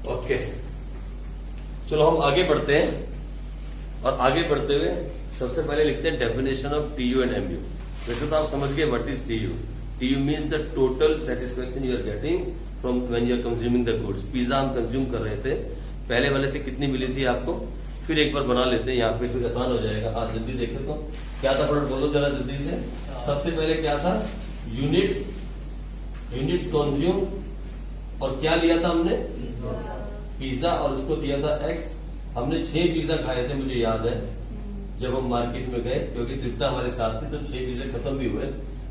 Okay, चलो हम आगे बढ़ते हैं। और आगे बढ़ते हुए सबसे पहले लिखते हैं definition of TU and MU. वैसे तो आप समझ गए what is TU. TU means the total satisfaction you are getting from when you are consuming the goods. Pizza हम कंज्यूम कर रहे थे, पहले वाले से कितनी मिली थी आपको, फिर एक बार बना लेते हैं, यहाँ पे फिर आसान हो जाएगा। हाँ जल्दी देखे तो क्या था, फटाफट बोलो जरा जल्दी से। सबसे पहले क्या था, यूनिट्स कंज्यूम, और क्या लिया था हमने, पिज्जा, और उसको दिया था एक्स। हमने 6 पिज्जा खाए थे, मुझे याद है, जब हम मार्केट में गए, क्योंकि तृप्ता हमारे साथ थी, तो 6 पिज्जा खत्म भी हुए।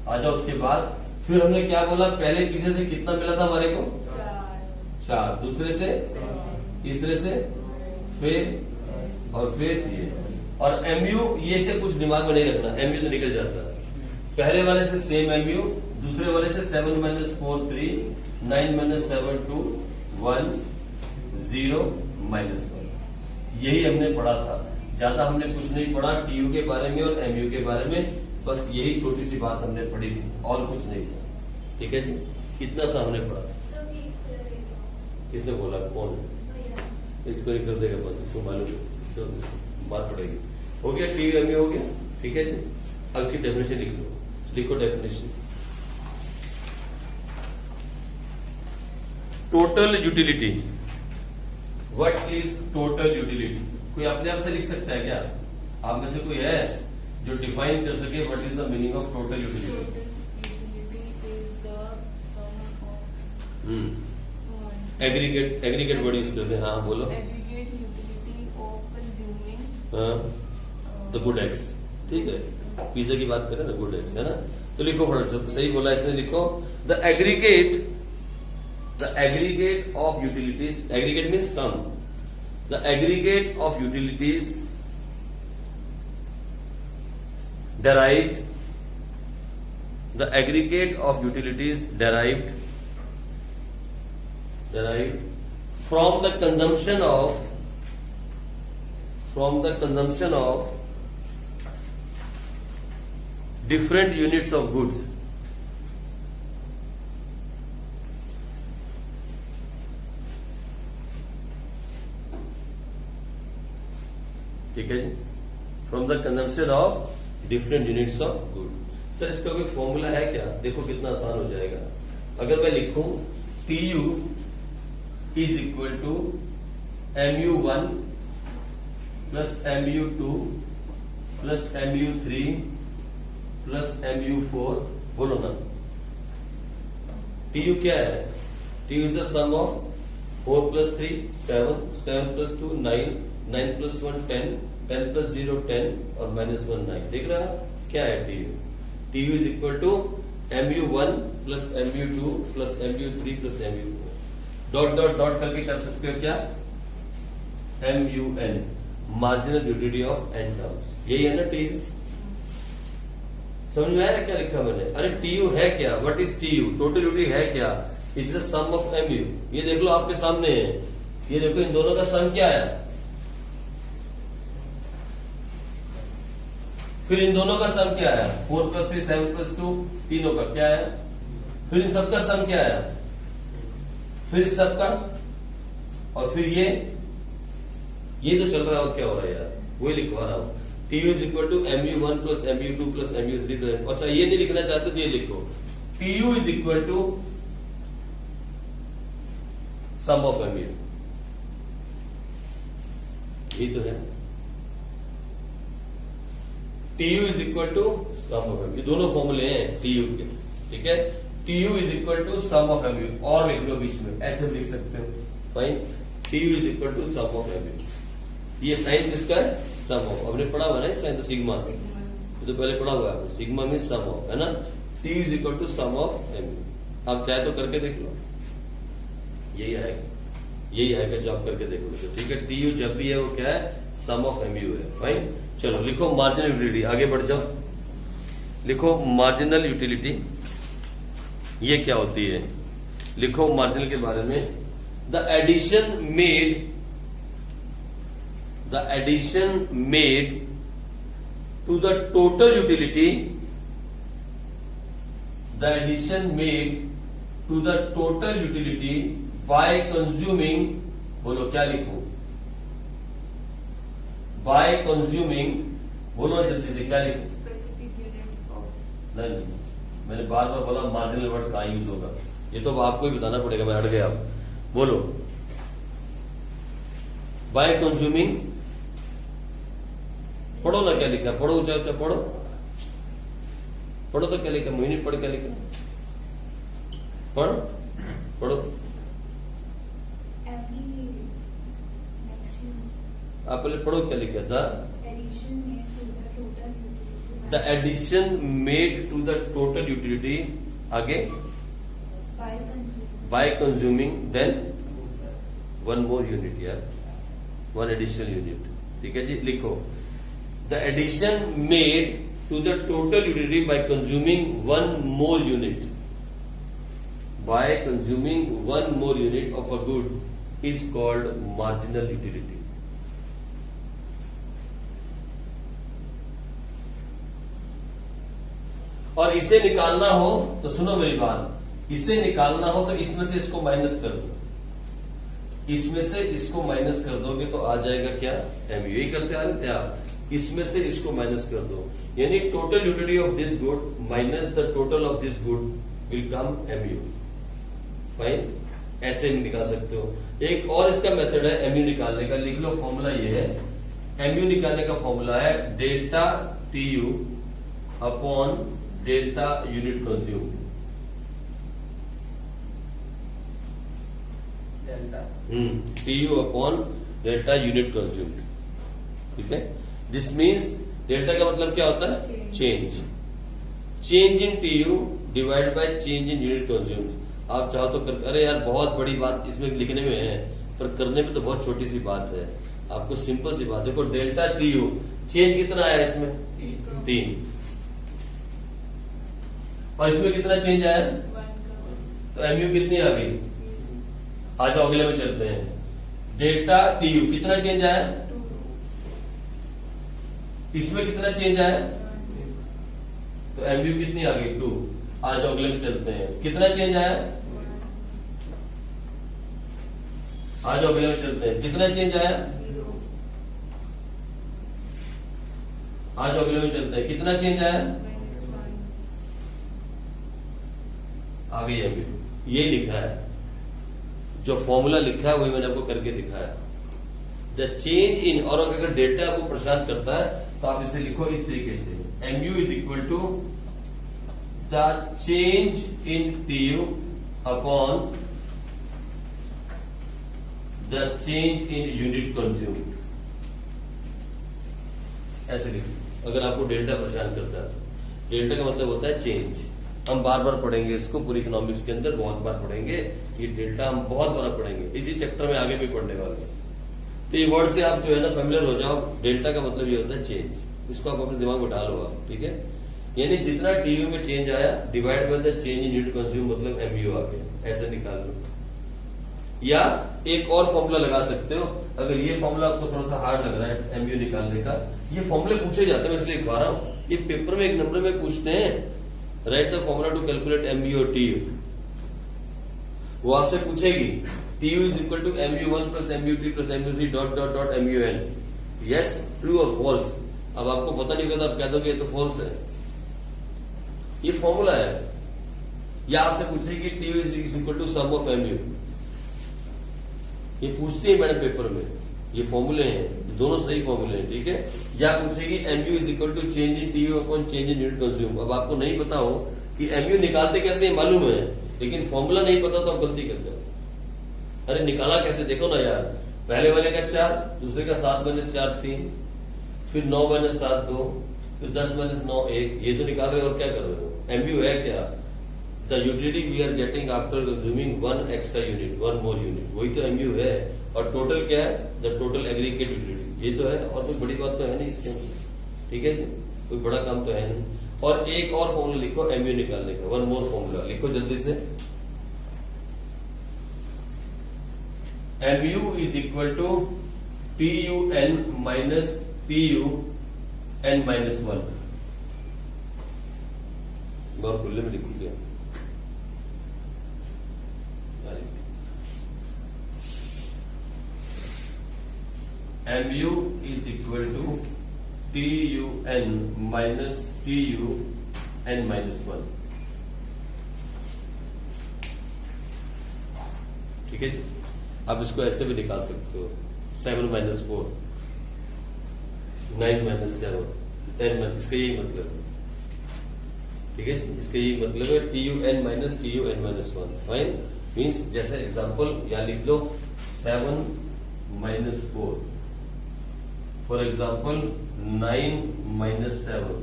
आजा उसके बाद फिर हमने क्या बोला, पहले पिज्जे से कितना मिला था हमारे को, 4, दूसरे से, तीसरे से, फिर और फिर ये। और एमयू ये से कुछ दिमाग में नहीं रखना, एमयू तो निकल जाता है। पहले वाले से सेम एमयू, दूसरे वाले से 7 - 4 3, 9 - 7 2, 1 0 -1। यही हमने पढ़ा था, ज्यादा हमने कुछ नहीं पढ़ा टीयू के बारे में और एमयू के बारे में, बस यही छोटी सी बात हमने पढ़ी थी और कुछ नहीं था। ठीक है जी, इतना सा हमने पढ़ा। किसने बोला, कौन इसको नहीं कर देगा बंद, इसको मालूम है, तो मार पड़ेगी। हो गया, टीयू एमयू हो गया। ठीक है जी, अब इसकी डेफिनेशन लिख लो, लिखो definition. Total utility, what is total utility? कोई अपने आप से लिख सकता है क्या? आप में से कोई है जो डिफाइन कर सके what is the meaning of total utility? Aggregate word use करते हैं। हाँ बोलो। Aggregate utility of consuming the good eggs. ठीक है, पिज्जा की बात करें ना, गुड एग्स है ना, तो लिखो फटाफट, सही बोला इसने, लिखो the aggregate of utilities, aggregate means sum, the aggregate of utilities derived from the consumption of different units of goods. ठीक है जी, from the consumption of different units of good. Sir इसका कोई फॉर्मूला है क्या? देखो कितना आसान हो जाएगा। अगर मैं लिखूं TU is equal to MU1 plus MU2 plus MU3 plus MU4, बोलो ना, टीयू क्या है? TU is the sum of 4 + 3 7, 7 + 2 9, 9 + 1 10, 10 + 0 10 और -1 9। देख रहा क्या है TU? TU is equal to MU1 plus MU2 plus MU3 plus MU4, dot dot dot करके कर सकते हो क्या, MUN, marginal utility of n terms. यही है ना टीयू? समझ में आया क्या लिखा मैंने? अरे टीयू है क्या, what is TU? Total utility है क्या? It's the sum of MU। ये देख लो आपके सामने है, ये देखो इन दोनों का सम क्या है, फिर इन दोनों का सम क्या है, 4 + 3 7 + 2, तीनों का क्या है, फिर इन सबका सम क्या है, फिर इस सबका, और फिर ये तो चल रहा है, क्या हो रहा है यार, वही लिखवा रहा हूं। TU is equal to MU1 plus MU2 plus MU3 plus, अच्छा ये नहीं लिखना चाहते तो ये लिखो, TU is equal to sum of MU। ये तो है, TU is equal to sum of MU, दोनों फॉर्मूले हैं टीयू के। ठीक है, TU is equal to sum of MU, और लिख लो बीच में, ऐसे भी लिख सकते हो, fine. TU is equal to sum of MU, ये साइन किसका है, सम ऑफ, हमने पढ़ा हुआ ना साइन, तो सिग्मा से, तो पहले पढ़ा हुआ है, सिग्मा मीन सम ऑफ, है ना। TU is equal to sum of MU, आप चाहे तो करके देख लो, यही आएगा जो आप करके देखोगे। ठीक है, टीयू जब भी है वो क्या है, सम ऑफ MU है, फाइन। चलो लिखो मार्जिनल यूटिलिटी, आगे बढ़ जाओ, लिखो मार्जिनल यूटिलिटी, ये क्या होती है, लिखो मार्जिनल के बारे में, the addition made to the total utility, the addition made to the total utility by consuming बोलो क्या लिखूं? बाय कंज्यूमिंग, बोलो जल्दी से क्या लिखूं? specific unit of नहीं, मैंने बार बार बोला मार्जिनल वर्ड कहाँ यूज होगा, ये तो अब आपको ही बताना पड़ेगा, मैं हट गया। अब बोलो बाय कंज्यूमिंग, पढ़ो ना क्या लिखा, पढ़ो ऊंचा ऊंचा पढ़ो, पढ़ो तो क्या लिखा, मोहिनी पढ़ क्या लिखा, पढ़ो पढ़ो। Every next unit आप पहले पढ़ो क्या लिखा, addition made to the total utility the addition made to the total utility, आगे by consuming by consuming, then one more unit, यार वन एडिशनल यूनिट, ठीक है जी। लिखो the addition made to the total utility by consuming one more unit, by consuming one more unit of a good is called marginal utility. और इसे निकालना हो तो सुनो मेरी बात, इसे निकालना हो तो इसमें से इसको माइनस कर दो, इसमें से इसको माइनस कर दोगे तो आ जाएगा क्या, एमयू। यही करते आ रहे थे आप, इसमें से इसको माइनस कर दो, यानी total utility of this good minus the total of this good will come MU. Fine, ऐसे भी निकाल सकते हो। एक और इसका मेथड है एमयू निकालने का, लिख लो फॉर्मूला ये है, एमयू निकालने का फॉर्मूला है delta T U upon delta unit consume. T U upon delta unit consume, ठीक है। दिस मीन्स डेल्टा का मतलब क्या होता है, change, change in T U divide by change in unit consume. आप चाहो तो कर, अरे यार बहुत बड़ी बात इसमें लिखने में है, पर करने में तो बहुत छोटी सी बात है। आपको सिंपल सी बात, देखो डेल्टा टी यू चेंज कितना आया इसमें, 3, और इसमें कितना चेंज आया, 1 तो एमयू कितनी आ गई। आज अगले में चलते हैं, डेल्टा टी यू कितना चेंज आया, इसमें कितना चेंज आया, तो एमयू कितनी आ गई, 2। आज अगले में चलते हैं, कितना चेंज आया, आज अगले में चलते हैं, कितना चेंज आया, आज अगले में चलते हैं, कितना चेंज आया, आ गई एमयू। ये लिखा है, जो फॉर्मूला लिखा है वही मैंने आपको करके दिखाया, द चेंज इन। और अगर डेल्टा आपको परेशान करता है तो आप इसे लिखो इस तरीके से, MU is equal to the change in TU upon the change in unit consume, ऐसे लिखो। अगर आपको डेल्टा परेशान करता है तो डेल्टा का मतलब होता है चेंज। हम बार बार पढ़ेंगे इसको, पूरी इकोनॉमिक्स के अंदर बहुत बार पढ़ेंगे ये डेल्टा, हम बहुत बार पढ़ेंगे, इसी चैप्टर में आगे भी पढ़ने वाले हैं। तो ये वर्ड से आप जो है ना फेमिलियर हो जाओ। डेल्टा का मतलब ये होता है चेंज, इसको आप अपने दिमाग में डालो आप, ठीक है। यानी जितना टीयू में चेंज आया divide by the change in unit consume, मतलब एमयू आ गया, ऐसे निकाल लो। या एक और फॉर्मूला लगा सकते हो, अगर ये फॉर्मूला आपको थोड़ा सा हार्ड लग रहा है एमयू निकालने का, ये फॉर्मूले पूछे जाते हैं, इसलिए लिखवा रहा हूं। ये पेपर में 1 नंबर में पूछते हैं, write the formula to calculate MU और टीयू। वो आपसे पूछेगी TU is equal to MU1 plus MU2 plus MU3 dot dot डॉट MUN, यस ट्रू और फॉल्स। अब आपको पता नहीं होगा तो आप कह दोगे ये तो फॉल्स है, ये फॉर्मूला है। या आपसे पूछेगी TU is equal to sum of MU, ये पूछती है मैडम पेपर में, ये फॉर्मूले हैं, दोनों सही फॉर्मूले हैं, ठीक है। या पूछेगी MU is equal to change in TU upon change in unit consume. अब आपको नहीं पता हो कि MU निकालते कैसे मालूम है, लेकिन फॉर्मूला नहीं पता तो आप गलती करते हो। अरे निकाला कैसे देखो ना यार, पहले वाले का 4, दूसरे का 7 - 4 3, फिर 9 - 7 2, फिर 10 - 9 1, ये तो निकाल रहे हो और क्या कर रहे हो। MU है क्या, the utility we are getting after consuming 1 extra unit, 1 more unit, वही तो MU है। और टोटल क्या है, द टोटल एग्रीगेट यूटिलिटी, ये तो है। और कोई बड़ी बात तो है नहीं इसके अंदर, ठीक है जी, कोई बड़ा काम तो है नहीं। और एक और फॉर्मूला लिखो MU निकालने का, 1 मोर फॉर्मूला लिखो जल्दी से। MU is equal to TUN minus TUN minus 1। बहुत खुले में लिखू दिया, mu is equal to TUN minus TUN minus 1। ठीक है जी। आप इसको ऐसे भी निकाल सकते हो, 7 minus 4, 9 minus 7, 10 minus, इसका यही मतलब है। ठीक है जी, इसका यही मतलब है TUN minus TUN minus 1। Fine, means जैसे एग्जांपल यहाँ लिख लो 7 minus 4, for example 9 minus 7,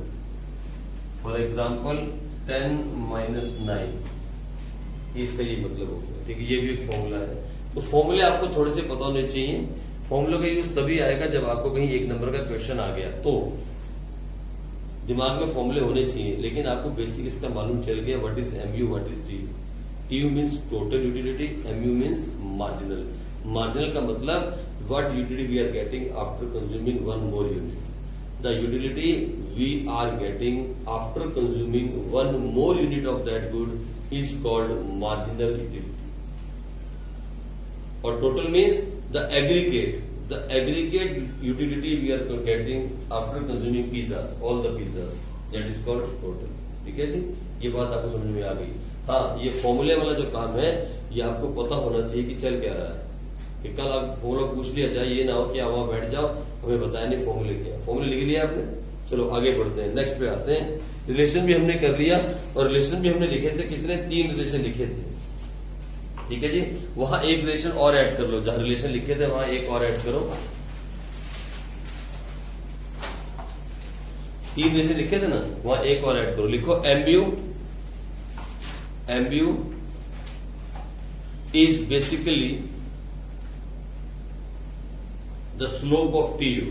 for example 10 minus 9। इसका ये मतलब हो गया। ठीक है, ये भी एक फॉर्मूला है। तो फॉर्मूले आपको थोड़े से पता होने चाहिए। फॉर्मूले का यूज तभी आएगा जब आपको कहीं एक नंबर का क्वेश्चन आ गया, तो दिमाग में फॉर्मूले होने चाहिए। लेकिन आपको बेसिक इसका मालूम चल गया, what is MU, what is TU। TU means total utility, MU means marginal. Marginal का मतलब what utility we are getting after consuming one more unit. The utility we are getting after consuming one more unit of that good is called marginal utility. Or total means the aggregate utility we are getting after consuming pizzas, all the pizzas, that is called total. ठीक है जी, ये बात आपको समझ में आ गई। हाँ, ये फॉर्मूले वाला जो काम है ये आपको पता होना चाहिए कि चल क्या रहा है। कि कल आप फॉर्मूला पूछ लिया जाए, ये ना हो कि आप वहां बैठ जाओ हमें बताया नहीं फॉर्मूले क्या। फॉर्मूले लिख लिया आपने, चलो आगे बढ़ते हैं, नेक्स्ट पे आते हैं। रिलेशन भी हमने कर लिया, और रिलेशन भी हमने लिखे थे कितने, 3 रिलेशन लिखे थे। ठीक है जी, वहां एक रिलेशन और ऐड कर लो, जहां रिलेशन लिखे थे वहां एक और ऐड करो। 3 रिलेशन लिखे थे ना, वहां एक और ऐड करो। लिखो MU is basically the slope of TU।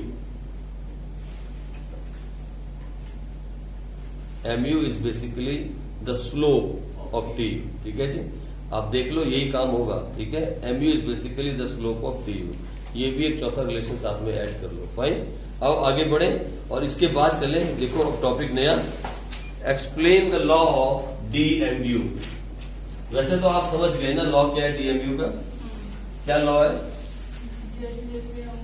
MU is basically the slope of TU। ठीक है जी, आप देख लो यही काम होगा। ठीक है, MU is basically the slope of TU। ये भी एक चौथा रिलेशन साथ में ऐड कर लो। फाइन, आओ आगे बढ़े और इसके बाद चले। देखो अब टॉपिक नया, explain the law of DMU। वैसे तो आप समझ गए ना लॉ क्या है DMU का, क्या लॉ है? जैसे हम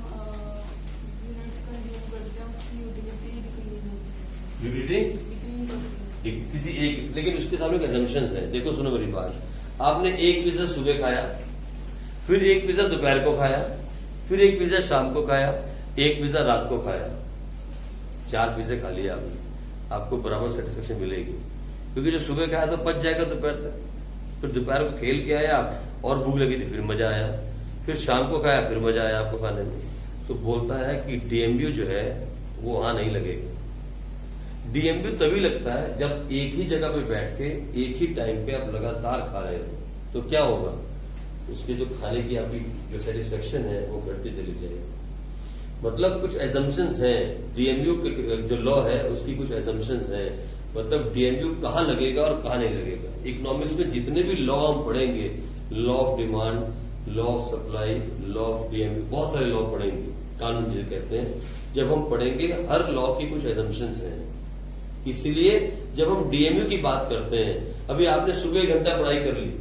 यूनिट्स कंज्यूम करते हैं उसकी यूटिलिटी डिक्रीज होती है, डिक्रीज होती है किसी एक, लेकिन उसके सामने एक assumptions है। देखो सुनो मेरी बात, आपने एक पिज्जा सुबह खाया, फिर एक पिज्जा दोपहर को खाया, फिर एक पिज्जा शाम को खाया, एक पिज्जा रात को खाया। 4 पिज्जे खा लिए आपने, आपको बराबर सेटिस्फेक्शन मिलेगी, क्योंकि जो सुबह खाया तो पच जाएगा दोपहर तक। फिर दोपहर को खेल के आया और भूख लगी थी, फिर मजा आया, फिर शाम को खाया, फिर मजा आया आपको खाने में। तो बोलता है कि DMU जो है वो वहां नहीं लगेगा। DMU तभी लगता है जब एक ही जगह पे बैठ के एक ही टाइम पे आप लगातार खा रहे हो, तो क्या होगा, उसके जो खाने की आपकी जो सेटिस्फेक्शन है वो घटती चली जाएगी। मतलब कुछ एजम्पशंस हैं, DMU के जो लॉ है उसकी कुछ एजम्पशंस हैं। मतलब DMU कहाँ लगेगा और कहाँ नहीं लगेगा। इकोनॉमिक्स में जितने भी लॉ हम पढ़ेंगे, law of demand, law of supply, law of DMU, बहुत सारे लॉ पढ़ेंगे, कानून जिसे कहते हैं। जब हम पढ़ेंगे हर लॉ की कुछ एजम्पशंस हैं। इसीलिए जब हम DMU की बात करते हैं, अभी आपने सुबह 1 घंटा पढ़ाई कर ली,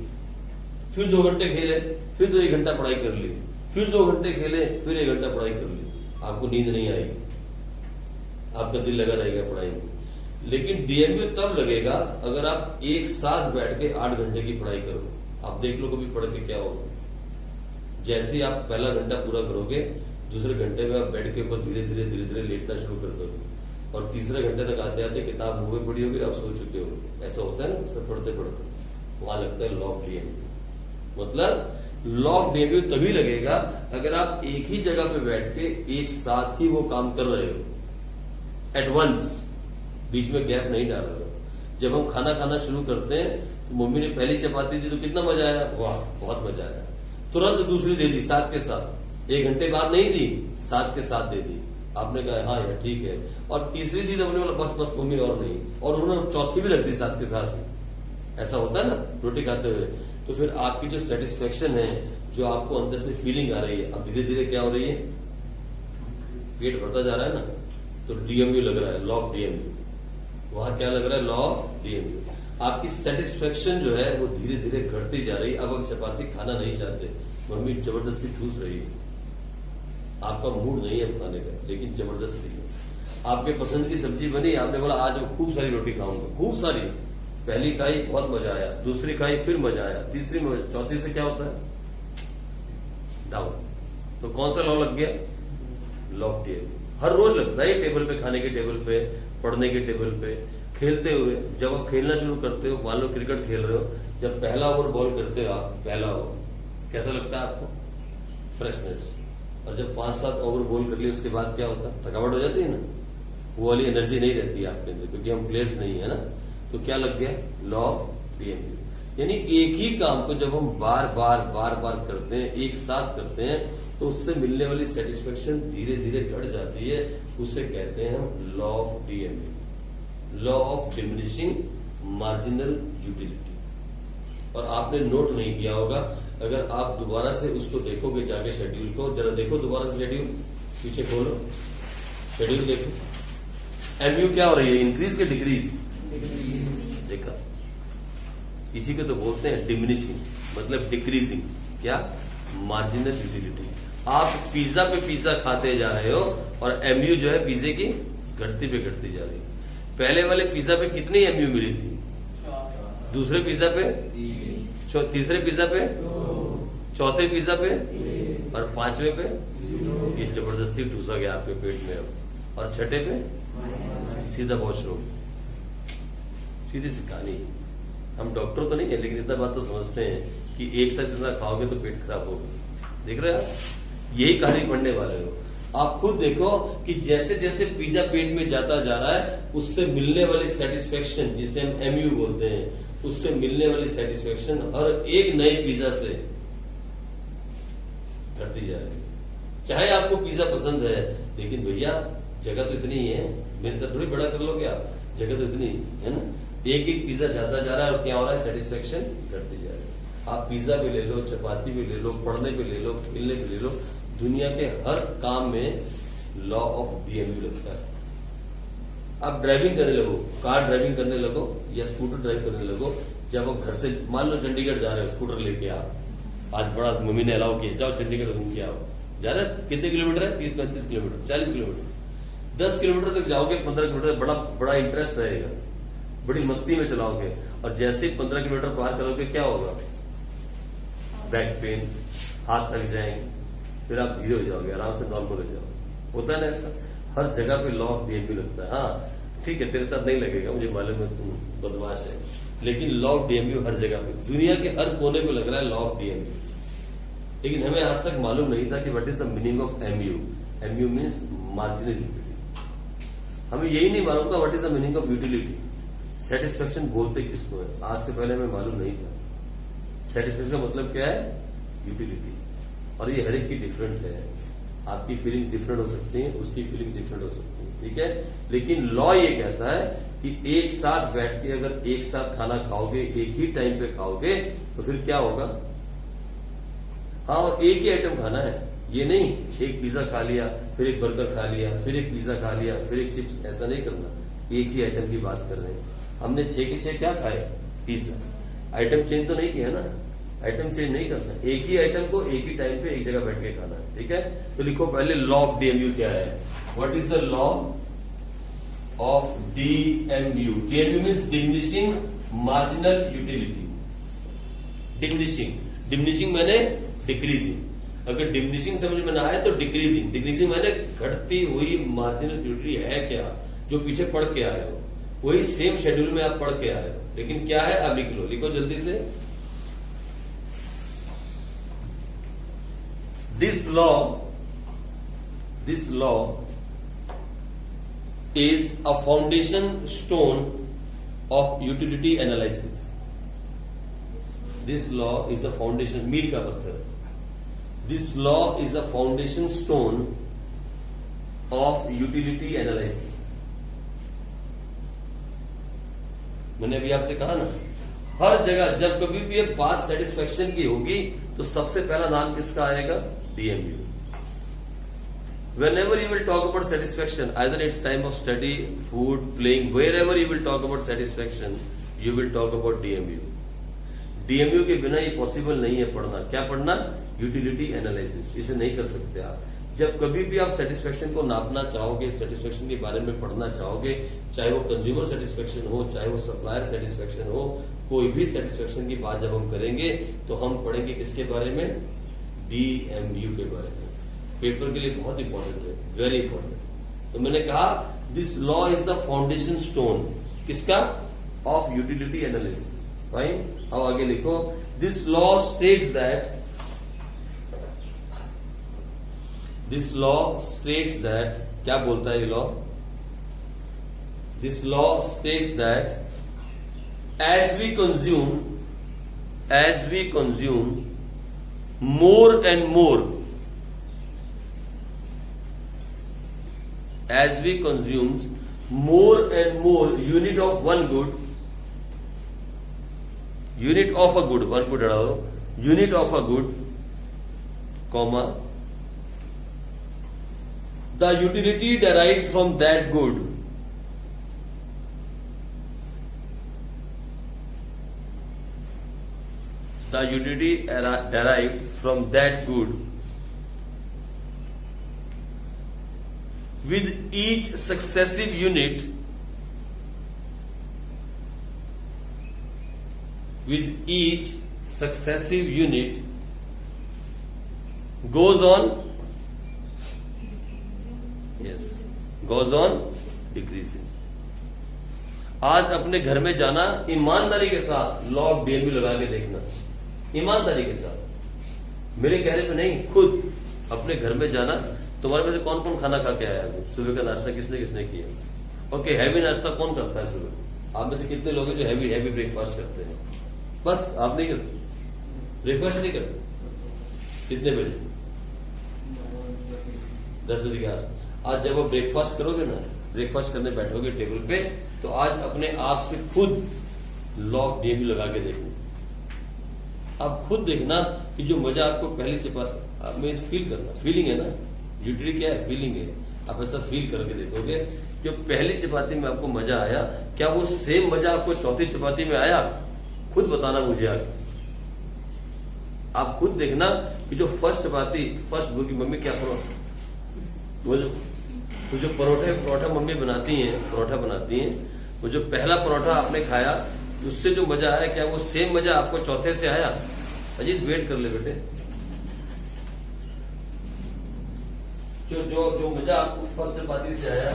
फिर 2 घंटे खेले, फिर 1 घंटा पढ़ाई कर ली, फिर 2 घंटे खेले, फिर 1 घंटा पढ़ाई कर ली, आपको नींद नहीं आएगी, आपका दिल लगा रहेगा पढ़ाई में। लेकिन DMU तब लगेगा अगर आप एक साथ बैठ के 8 घंटे की पढ़ाई करो। आप देख लो कभी पढ़ के क्या होगा। जैसे ही आप पहला घंटा पूरा करोगे, दूसरे घंटे में आप बेड के ऊपर धीरे धीरे लेटना शुरू कर दोगे, और तीसरे घंटे तक आते आते किताब मुंह में पड़ी होगी, आप सो चुके हो। ऐसा होता है ना, सब पढ़ते पढ़ते वहां लगता है लॉ ऑफ DMU। मतलब लॉ ऑफ DMU तभी लगेगा अगर आप एक ही जगह पे बैठ के एक साथ ही वो काम कर रहे हो, एट वंस, बीच में गैप नहीं डाल रहे हो। जब हम खाना खाना शुरू करते हैं, तो मम्मी ने पहली चपाती दी तो कितना मजा आया, वाह बहुत मजा आया, तुरंत दूसरी दे दी साथ के साथ। 1 घंटे बाद नहीं दी, साथ के साथ दे दी, आपने कहा हाँ यार ठीक है, और तीसरी दी तो हमने बोला बस बस मम्मी और नहीं, और उन्होंने चौथी भी रख दी साथ के साथ। ऐसा होता है ना रोटी खाते हुए। तो फिर आपकी जो सेटिस्फेक्शन है, जो आपको अंदर से फीलिंग आ रही है, अब धीरे धीरे क्या हो रही है, पेट भरता जा रहा है ना, तो DMU लग रहा है, लॉ ऑफ DMU। वहां क्या लग रहा है, लॉ ऑफ DMU। आपकी सेटिस्फेक्शन जो है वो धीरे धीरे घटती जा रही है। अब आप चपाती खाना नहीं चाहते, मम्मी जबरदस्ती ठूस रही है, आपका मूड नहीं है खाने का, लेकिन जबरदस्ती है। आपके पसंद की सब्जी बनी, आपने बोला आज मैं खूब सारी रोटी खाऊंगा, खूब सारी, पहली खाई बहुत मजा आया, दूसरी खाई फिर मजा आया, तीसरी चौथी से क्या होता है? डाउन। तो कौन सा लॉ लग गया? Law of DMU. हर रोज लगता है टेबल पे, खाने के टेबल पे, पढ़ने के टेबल पे, खेलते हुए। जब आप खेलना शुरू करते हो, मान लो क्रिकेट खेल रहे हो, जब पहला ओवर बॉल करते हो आप, पहला ओवर कैसा लगता है आपको? फ्रेशनेस। और जब 5-7 ओवर बॉल कर लिए उसके बाद क्या होता है? थकावट हो जाती है ना, वो वाली एनर्जी नहीं रहती है आपके अंदर, क्योंकि हम प्लेयर्स नहीं है ना। तो क्या लग गया? Law of DMU. यानी एक ही काम को जब हम बार बार करते हैं, एक साथ करते हैं, तो उससे मिलने वाली सेटिस्फेक्शन धीरे धीरे घट जाती है। उसे कहते हैं हम law of DMU, law of diminishing marginal utility. और आपने नोट नहीं किया होगा, अगर आप दोबारा से उसको देखोगे जाके शेड्यूल को, जरा देखो दोबारा से शेड्यूल, पीछे खोलो शेड्यूल, देखो एमयू क्या हो रही है, इंक्रीज के डिक्रीज? देखा, इसी को तो बोलते हैं डिमिनिशिंग, मतलब डिक्रीजिंग। क्या? Marginal utility. आप पिज्जा पे पिज्जा खाते जा रहे हो और एमयू जो है पिज्जे की घटती पे घटती जा रही है। पहले वाले पिज्जा पे कितनी एमयू मिली थी? दूसरे पिज्जा पे, तीसरे पिज्जा पे, चौथे पिज्जा पे, और 5वें पे ये जबरदस्ती ठूसा गया आपके पेट में अब। और छठे पे सीधा वॉशरूम। सीधी सी कहानी। हम डॉक्टर तो नहीं है, लेकिन इतना बात तो समझते हैं कि एक साथ इतना खाओगे तो पेट खराब होगा। देख रहे हो आप, यही कहानी पढ़ने वाले हो। आप खुद देखो कि जैसे जैसे पिज्जा पेट में जाता जा रहा है, उससे मिलने वाली सेटिस्फेक्शन, जिसे हम एमयू बोलते हैं, उससे मिलने वाली सेटिस्फेक्शन हर एक नए पिज्जा से घटती जा रही है। चाहे आपको पिज्जा पसंद है, लेकिन भैया जगह तो इतनी ही है, मेरी तरह थोड़ी बड़ा कर लोगे आप, जगह तो इतनी है ना। एक एक पिज्जा जाता जा रहा है और क्या हो रहा है? सेटिस्फेक्शन घटती जा रही है। आप पिज्जा भी ले लो, चपाती भी ले लो, पढ़ने पे ले लो, खेलने पे ले लो, दुनिया के हर काम में लॉ ऑफ डीएमयू लगता है। आप ड्राइविंग करने लगो, कार ड्राइविंग करने लगो या स्कूटर ड्राइव करने लगो, जब आप घर से मान लो चंडीगढ़ जा रहे हो, स्कूटर लेके आप, आज बड़ा मम्मी ने अलाउ किया, जाओ चंडीगढ़ घूम के आओ। जा रहे कितने किलोमीटर है? 30-35 किलोमीटर, 40 किलोमीटर। 10 किलोमीटर तक जाओगे, 15 किलोमीटर बड़ा इंटरेस्ट रहेगा, बड़ी मस्ती में चलाओगे। और जैसे ही 15 किलोमीटर पार करोगे क्या होगा? बैक पेन, हाथ थक जाएंगे, फिर आप धीरे हो जाओगे, आराम से नॉर्मल हो जाओगे। होता है ना ऐसा? हर जगह पे लॉ ऑफ डीएमयू लगता है। हाँ ठीक है, तेरे साथ नहीं लगेगा, मुझे मालूम है तुम बदमाश है, लेकिन लॉ ऑफ डीएमयू हर जगह पे, दुनिया के हर कोने पे लग रहा है लॉ ऑफ डीएमयू। लेकिन हमें आज तक मालूम नहीं था कि what is the meaning of MU. MU means marginal utility. हमें यही नहीं मालूम था what is the meaning of utility. Satisfaction बोलते किसको है, आज से पहले हमें मालूम नहीं था। सेटिस्फेक्शन का मतलब क्या है? यूटिलिटी। और ये हर एक की डिफरेंट है, आपकी फीलिंग्स डिफरेंट हो सकती हैं, उसकी फीलिंग्स डिफरेंट हो सकती हैं, ठीक है। लेकिन लॉ ये कहता है कि एक साथ बैठ के अगर एक साथ खाना खाओगे, एक ही टाइम पे खाओगे, तो फिर क्या होगा? हाँ, और एक ही आइटम खाना है, ये नहीं एक पिज्जा खा लिया, फिर एक बर्गर खा लिया, फिर एक पिज्जा खा लिया, फिर एक चिप्स, ऐसा नहीं करना। एक ही आइटम की बात कर रहे हैं। हमने 6 के 6 क्या खाए? पिज्जा। आइटम चेंज तो नहीं किया ना, आइटम चेंज नहीं करना, एक ही आइटम को एक ही टाइम पे एक जगह बैठ के खाना है, ठीक है। तो लिखो पहले लॉ ऑफ डीएमयू क्या है। What is the law of DMU? DMU means diminishing marginal utility. Diminishing मैंने डिक्रीजिंग। अगर डिमिनिशिंग समझ में ना आए तो डिक्रीजिंग। डिक्रीजिंग मैंने घटती हुई मार्जिनल यूटिलिटी है क्या, जो पीछे पढ़ के आए हो, वही सेम शेड्यूल में आप पढ़ के आए हो, लेकिन क्या है अब लिख लो, लिखो जल्दी से। This law is a foundation stone of utility analysis. This law is a foundation, मील का पत्थर। This law is a foundation stone of utility analysis. मैंने अभी आपसे कहा ना, हर जगह जब कभी भी एक बात सेटिस्फेक्शन की होगी तो सबसे पहला नाम किसका आएगा? DMU. Whenever you will talk about satisfaction, either it's time of study, food, playing, wherever you will talk about satisfaction, you will talk about DMU. DMU के बिना ये पॉसिबल नहीं है पढ़ना। क्या पढ़ना? Utility analysis. इसे नहीं कर सकते आप। जब कभी भी आप सेटिस्फेक्शन को नापना चाहोगे, सेटिस्फेक्शन के बारे में पढ़ना चाहोगे, चाहे वो कंज्यूमर सेटिस्फेक्शन हो, चाहे वो सप्लायर सेटिस्फेक्शन हो, कोई भी सेटिस्फेक्शन की बात जब हम करेंगे तो हम पढ़ेंगे किसके बारे में? DMU के बारे में। पेपर के लिए बहुत इंपॉर्टेंट है, वेरी इंपॉर्टेंट। तो मैंने कहा this law is the foundation stone किसका? Of utility analysis. फाइन, अब आगे लिखो, this law states that, this law states that, क्या बोलता है ये law? This law states that as we consume more and more, as we consume more and more unit of one good, unit of a good, one को डरा दो, unit of a good, comma, the utility derived from that good the utility derived from that good with each successive unit goes on decreasing। आज अपने घर में जाना, ईमानदारी के साथ लॉ ऑफ DMU लगा के देखना, ईमानदारी के साथ, मेरे कहने पे नहीं, खुद अपने घर में जाना। तुम्हारे में से कौन कौन खाना खा के आया है? सुबह का नाश्ता किसने किसने किया? ओके, हैवी नाश्ता कौन करता है सुबह? आप में से कितने लोग हैं जो हैवी ब्रेकफास्ट करते हैं? बस आप नहीं करते, ब्रेकफास्ट नहीं करते। कितने बजे? 10 बजे के आस। आज जब आप ब्रेकफास्ट करोगे ना, ब्रेकफास्ट करने बैठोगे टेबल पे, तो आज अपने आप से खुद लॉ ऑफ DMU लगा के देखना। आप खुद देखना कि जो मजा आपको पहली चपाती में फील करना, फीलिंग है ना, यूटिलिटी क्या है? फीलिंग है। आप ऐसा फील करके देखोगे, जो पहली चपाती में आपको मजा आया, क्या वो सेम मजा आपको चौथी चपाती में आया? खुद बताना मुझे आगे। आप खुद देखना कि जो फर्स्ट चपाती, फर्स्ट की मम्मी क्या परोठा, वो जो परोठा मम्मी बनाती हैं, वो जो पहला परोठा आपने खाया, उससे जो मजा आया, क्या वो सेम मजा आपको चौथे से आया? अजीत वेट कर ले बेटे। जो मजा आपको फर्स्ट चपाती से आया,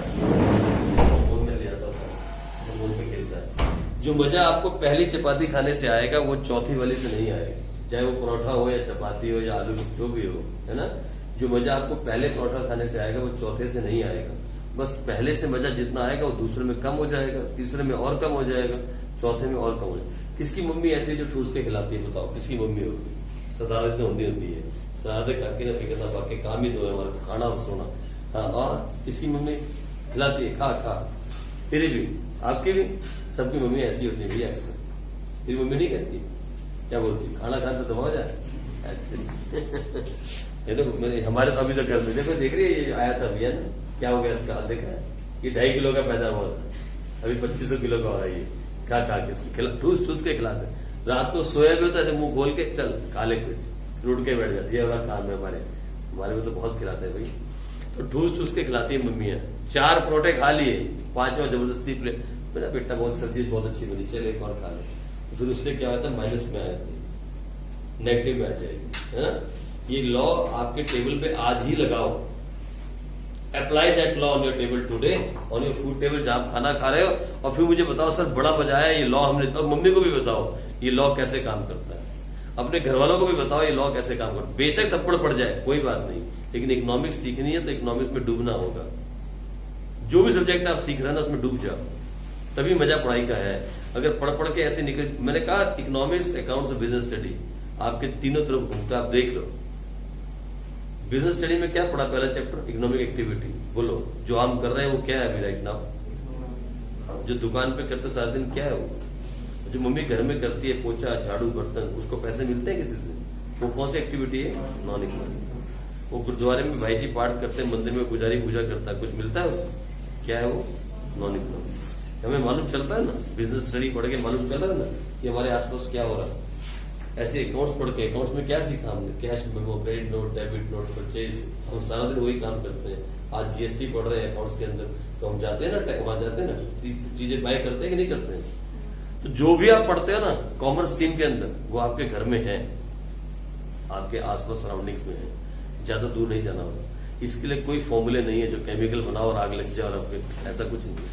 फोन में ले आता था, फोन पे खेलता है। जो मजा आपको पहली चपाती खाने से आएगा, वो चौथी वाली से नहीं आएगा, चाहे वो परोठा हो या चपाती हो या आलू जो भी हो, है ना। जो मजा आपको पहले परोठा खाने से आएगा, वो चौथे से नहीं आएगा। बस पहले से मजा जितना आएगा, वो दूसरे में कम हो जाएगा, तीसरे में और कम हो जाएगा, चौथे में और कम हो जाएगा। किसकी मम्मी ऐसे जो ठूस के खिलाती है? बताओ, किसकी मम्मी होगी? सदारत होती है, सदारत काकी ना फिक्र ना बाकी काम ही दो है हमारे, खाना और सोना। हाँ, और किसकी मम्मी खिलाती है? खा। तेरी भी, आपकी भी, सबकी मम्मी ऐसी होती है भैया अक्सर। तेरी मम्मी नहीं कहती? क्या बोलती? खाना खाते तो दबा जाए। ये देखो मैंने, हमारे तो अभी तक घर में देखो, देख रही है, ये आया था भैया ना, क्या हो गया इसका? देख रहा है, ये 2.5 किलो का पैदा हुआ था, अभी 2500 किलो का हो रहा है। ये खा के इसको खिला, ठूस के खिलाते। रात को सोया भी होता है, मुंह खोल के चल खा ले कुछ, रुट के बैठ जाती है। हमारा काम है, हमारे में तो बहुत खिलाते हैं भाई। तो ठूस के खिलाती है मम्मियाँ। 4 परोठे खा लिए, 5वां जबरदस्ती प्लेट, मेरा बेटा बहुत सब्जी बहुत अच्छी बनी, चल एक और खा ले। फिर उससे क्या होता है? माइनस में आ जाती है, नेगेटिव में आ जाएगी, है ना। ये लॉ आपके टेबल पे आज ही लगाओ। Apply that law on your table today, on your food table, जहां आप खाना खा रहे हो। और फिर मुझे बताओ सर बड़ा मजा आया ये लॉ हमने, और मम्मी को भी बताओ ये लॉ कैसे काम करता है, अपने घर वालों को भी बताओ ये लॉ कैसे काम करता है। बेशक थप्पड़ पड़ जाए कोई बात नहीं, लेकिन इकोनॉमिक्स सीखनी है तो इकोनॉमिक्स में डूबना होगा। जो भी सब्जेक्ट आप सीख रहे हैं ना, उसमें डूब जाओ, तभी मजा पढ़ाई का है। अगर पढ़ के ऐसे निकल, मैंने कहा इकोनॉमिक्स, अकाउंट्स और बिजनेस स्टडी आपके तीनों तरफ घूमता, आप देख लो। बिजनेस स्टडी में क्या पढ़ा? पहला चैप्टर इकोनॉमिक एक्टिविटी। बोलो जो हम कर रहे हैं वो क्या है अभी राइट नाउ? जो दुकान पे करते सारा दिन क्या है वो? जो मम्मी घर में करती है, पोछा झाड़ू बर्तन, उसको पैसे मिलते हैं किसी से? वो कौन सी एक्टिविटी है? Non economic. वो गुरुद्वारे में भाई जी पाठ करते हैं, मंदिर में पुजारी पूजा करता है, कुछ मिलता है उसे? क्या है वो? Non economic. हमें मालूम चलता है ना, बिजनेस स्टडी पढ़ के मालूम चल रहा है ना कि हमारे आसपास क्या हो रहा है। ऐसे अकाउंट्स पढ़ के, अकाउंट्स में क्या सीखा हमने? Cash memo, credit note, debit note, purchase, हम सारा दिन वही काम करते हैं। आज जीएसटी पढ़ रहे हैं अकाउंट्स के अंदर, तो हम जाते हैं ना, वहां जाते हैं ना, चीजें बाय करते हैं कि नहीं करते हैं? तो जो भी आप पढ़ते हो ना कॉमर्स स्ट्रीम के अंदर, वो आपके घर में है, आपके आसपास सराउंडिंग्स में है, ज्यादा दूर नहीं जाना होगा। इसके लिए कोई फॉर्मूले नहीं है जो केमिकल बनाओ और आग लग जाए और आपके, ऐसा कुछ नहीं है।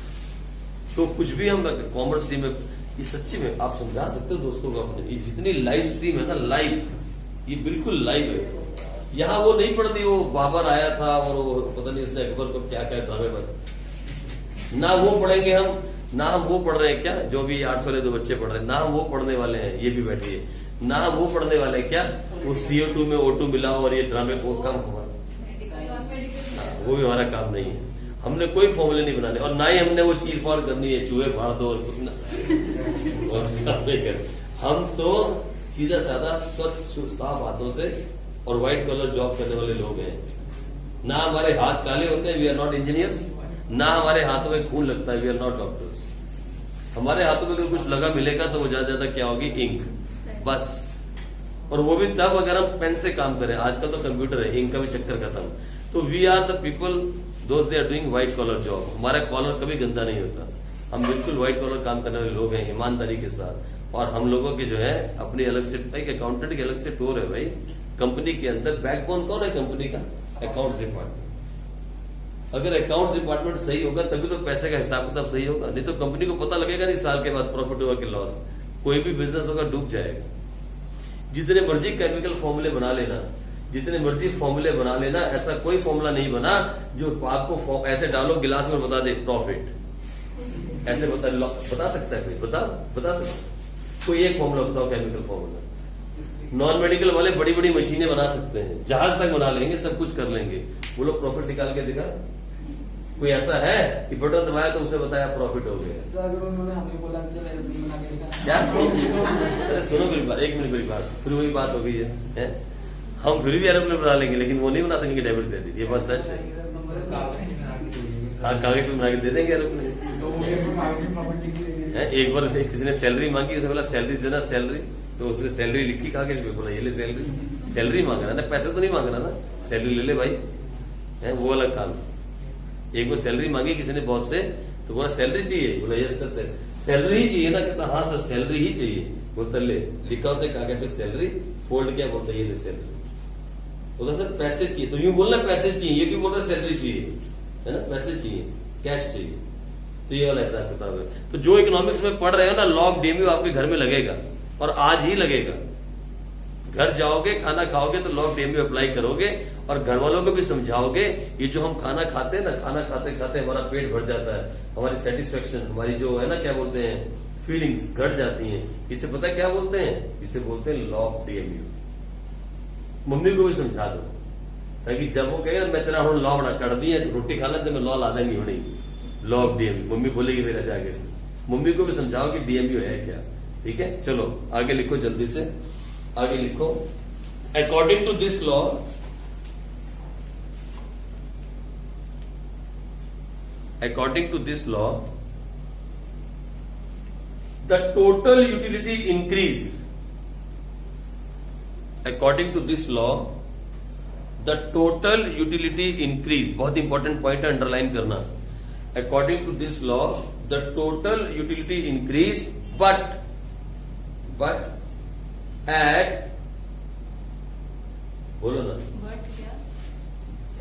तो कुछ भी हम कॉमर्स स्ट्रीम में, ये सच्ची में आप समझा सकते हो दोस्तों को अपने, ये जितनी लाइव स्ट्रीम है ना, लाइव, ये बिल्कुल लाइव है। यहाँ वो नहीं पढ़ती, वो बाबर आया था और वो पता नहीं उसने अकबर को क्या क्या ड्रामे पर, ना वो पढ़ेंगे हम, ना हम वो पढ़ रहे हैं क्या, जो भी 800 वाले 2 बच्चे पढ़ रहे हैं, ना हम वो पढ़ने वाले हैं, ये भी बैठिए, ना हम वो पढ़ने वाले हैं क्या, वो CO2 में O2 मिलाओ और ये ड्रामे को कम हुआ, वो भी हमारा काम नहीं है। हमने कोई फॉर्मूले नहीं बनाने, और ना ही हमने वो चीर फाड़ करनी है, चूहे फाड़ दो और कुछ हम तो सीधा साधा स्वच्छ साफ हाथों से और व्हाइट कॉलर जॉब करने वाले लोग हैं। ना हमारे हाथ काले होते हैं, वी आर नॉट इंजीनियर्स, ना हमारे हाथों में खून लगता है, वी आर नॉट डॉक्टर्स। हमारे हाथों में अगर कुछ लगा मिलेगा तो वो ज्यादा क्या होगी, इंक, बस। और वो भी तब अगर हम पेन से काम करें, आजकल तो कंप्यूटर है, इंक का भी चक्कर खत्म। तो वी आर द पीपल दोस्त they are doing white collar job. हमारा कॉलर कभी गंदा नहीं होता, हम बिल्कुल व्हाइट कॉलर काम करने वाले लोग हैं, ईमानदारी के साथ। और हम लोगों की जो है अपनी अलग से, एक अकाउंटेंट की अलग से टोर है भाई। कंपनी के अंदर बैकबोन कौन है कंपनी का? Accounts department. अगर अकाउंट्स डिपार्टमेंट सही होगा तभी तो पैसे का हिसाब किताब सही होगा, नहीं तो कंपनी को पता लगेगा नहीं साल के बाद प्रॉफिट होगा कि लॉस। कोई भी बिजनेस होगा डूब जाएगा। जितने मर्जी केमिकल फॉर्मूले बना लेना, जितने मर्जी फॉर्मूले बना लेना, ऐसा कोई फॉर्मूला नहीं बना जो आपको ऐसे डालो गिलास में बता दे प्रॉफिट, ऐसे बता सकता है कोई? बता सकता कोई? एक फॉर्मूला बताओ केमिकल फॉर्मूला। नॉन मेडिकल वाले बड़ी बड़ी मशीनें बना सकते हैं, जहाज तक बना लेंगे, सब कुछ कर लेंगे, वो लोग प्रॉफिट निकाल के दिखा? कोई ऐसा है कि बटन दबाया तो उसने बताया प्रॉफिट हो गया? तो अगर उन्होंने हमें बोला बना के दिखा क्या? अरे सुनो मेरी बात, 1 मिनट मेरी बात, फिर वही बात हो गई है? हम फिर भी एरोप्लेन बना लेंगे, लेकिन वो नहीं बना सकेंगे डेबिट क्रेडिट, ये बात सच है। हाँ, कागज पे बना के दे देंगे एरोप्लेन। एक बार किसी ने सैलरी मांगी, उसने बोला सैलरी देना, सैलरी, तो उसने सैलरी लिखी कागज पे, बोला ये ले सैलरी। सैलरी मांग रहा ना, पैसे तो नहीं मांग रहा ना, सैलरी ले ले भाई, है वो अलग काम। एक बार सैलरी मांगी किसी ने बॉस से, तो बोला सैलरी चाहिए, बोला यस सर सैलरी ही चाहिए ना, कहता हाँ सर सैलरी ही चाहिए। बोलता ले, लिखा उसने कागज पे सैलरी, फोल्ड किया, बोलता ये ले सैलरी। बोला सर पैसे चाहिए, तो यूं बोलना पैसे चाहिए, ये क्यों बोल रहा सैलरी चाहिए, है ना? पैसे चाहिए, कैश चाहिए। तो ये वाला हिसाब किताब है। तो जो इकोनॉमिक्स में पढ़ रहे हो ना, लॉ ऑफ DMU आपके घर में लगेगा, और आज ही लगेगा। घर जाओगे, खाना खाओगे तो लॉ ऑफ DMU अप्लाई करोगे, और घर वालों को भी समझाओगे। ये जो हम खाना खाते हैं ना, खाना खाते खाते हमारा पेट भर जाता है, हमारी सेटिस्फेक्शन, हमारी जो है ना, क्या बोलते हैं, फीलिंग्स घट जाती हैं। इसे पता है क्या बोलते हैं? इसे बोलते हैं लॉ ऑफ DMU। मम्मी को भी समझा दो, ताकि जब वो कहे मैं तेरा हूं लॉ बना कर दी है, रोटी खा लेते मैं लॉ ला देंगी होनी, लॉ ऑफ DMU। मम्मी बोलेगी मेरे से आगे से, मम्मी को भी समझाओ कि DMU है क्या। ठीक है, चलो आगे लिखो, जल्दी से आगे लिखो। According to this law, according to this law, the total utility increase, according to this law the total utility increase, बहुत इंपॉर्टेंट पॉइंट है, अंडरलाइन करना। According to this law the total utility increase but at, बोलो ना, but क्या?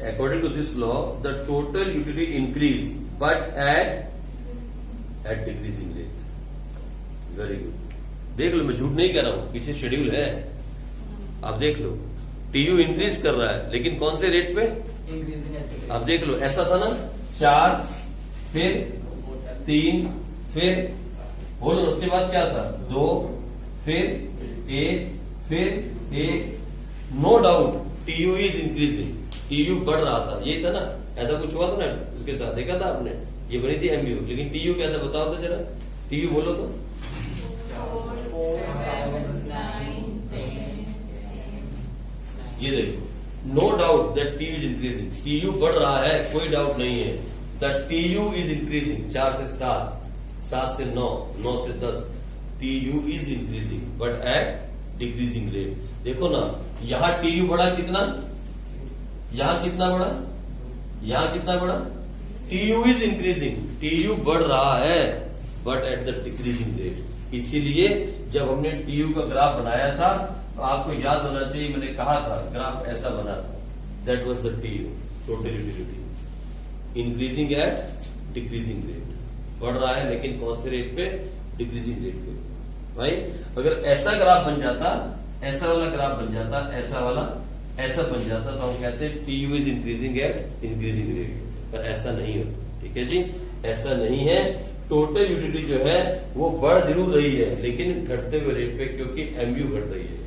According to this law the total utility increase but at decreasing rate. Very good, देख लो, मैं झूठ नहीं कह रहा हूं, पीछे शेड्यूल है, आप देख लो। TU इंक्रीज कर रहा है, लेकिन कौन से रेट पे? आप देख लो, ऐसा था ना, 4 फिर 3 फिर, बोलो उसके बाद क्या था, 2 फिर 1 फिर 1। No doubt TU is increasing, TU बढ़ रहा था, यही था ना, ऐसा कुछ हुआ था ना उसके साथ, देखा था आपने, ये बनी थी MU, लेकिन TU क्या था बताओ तो जरा, TU बोलो तो। 4, 7, 9, 10। ये देखो, no doubt that TU is increasing, TU बढ़ रहा है, कोई डाउट नहीं है। द TU इज इंक्रीजिंग, 4 से 7, 7 से 9, 9 से 10, TU is increasing but at decreasing rate. देखो ना, यहां टीयू बढ़ा कितना, यहां कितना बढ़ा, यहां कितना बढ़ा, टीयू इज इंक्रीजिंग, टीयू बढ़ रहा है but at the decreasing rate. इसीलिए जब हमने टीयू का ग्राफ बनाया था तो आपको याद होना चाहिए, मैंने कहा था ग्राफ ऐसा बना था, that was the TU, total utility, increasing at decreasing rate, बढ़ रहा है लेकिन कौन से रेट पे, डिक्रीजिंग रेट पे। भाई अगर ऐसा ग्राफ बन जाता, ऐसा वाला ग्राफ बन जाता, ऐसा वाला ऐसा बन जाता, तो हम कहते हैं TU is increasing at increasing rate, पर ऐसा नहीं हो। ठीक है जी, ऐसा नहीं है। टोटल यूटिलिटी जो है वो बढ़ जरूर रही है लेकिन घटते हुए रेट पे, क्योंकि एमयू घट रही है।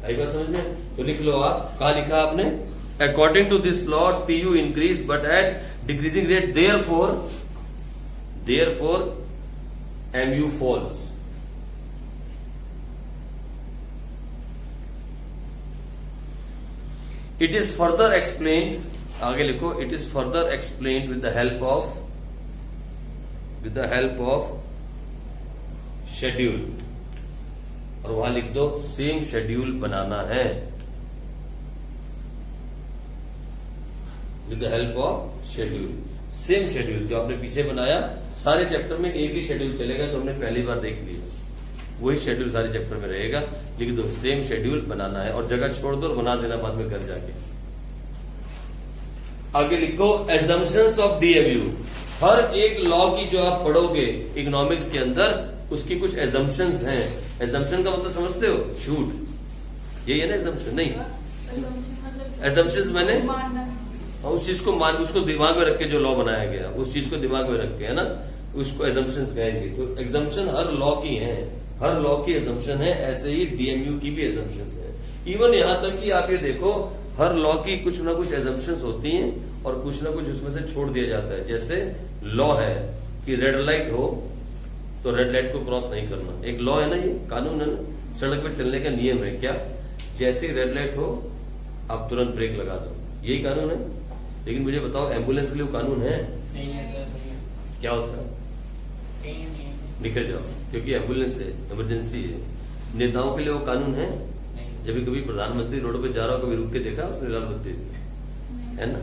आई बात समझ में? तो लिख लो आप, कहा लिखा आपने, according to this law TU increase but at decreasing rate, therefore MU falls. It is further explain, आगे लिखो, it is further explain with the help of schedule, और वहां लिख दो सेम शेड्यूल बनाना है, with the help of schedule, same schedule जो आपने पीछे बनाया, सारे चैप्टर में एक ही शेड्यूल चलेगा, जो हमने पहली बार देख लिया, वही शेड्यूल सारे चैप्टर में रहेगा। लिख दो सेम शेड्यूल बनाना है, और जगह छोड़ दो और बना देना बाद में घर जाके। आगे लिखो एजम्पशंस ऑफ डीएमयू। हर एक लॉ की जो आप पढ़ोगे इकोनॉमिक्स के अंदर, उसकी कुछ एजम्पशंस हैं। एजम्पशन का मतलब समझते हो, झूठ, यही है ना एजम्पशन? नहीं, एजम्पशंस मैंने उस चीज को मान, उसको दिमाग में रख के जो लॉ बनाया गया, उस चीज को दिमाग में रख के, है ना, उसको एजम्पशंस कहेंगे। तो एग्जम्पशन हर लॉ की है, हर लॉ की एजम्पशन है, ऐसे ही डीएमयू की भी एजम्पशंस है। इवन यहां तक कि आप ये देखो, हर लॉ की कुछ ना कुछ एजम्पशंस होती हैं और कुछ ना कुछ उसमें से छोड़ दिया जाता है। जैसे लॉ है कि रेड लाइट हो तो रेड लाइट को क्रॉस नहीं करना, एक लॉ है ना, ये कानून है ना, सड़क पर चलने का नियम है। क्या? जैसे रेड लाइट हो आप तुरंत ब्रेक लगा दो, यही कानून है। लेकिन मुझे बताओ, एम्बुलेंस के लिए वो कानून है? नहीं है, क्या होता है? निकल जाओ, क्योंकि एम्बुलेंस है, इमरजेंसी है। नेताओं के लिए वो कानून है? जब कभी प्रधानमंत्री रोड पे जा रहा हो, कभी रुक के देखा उसने लाल बत्ती, है ना?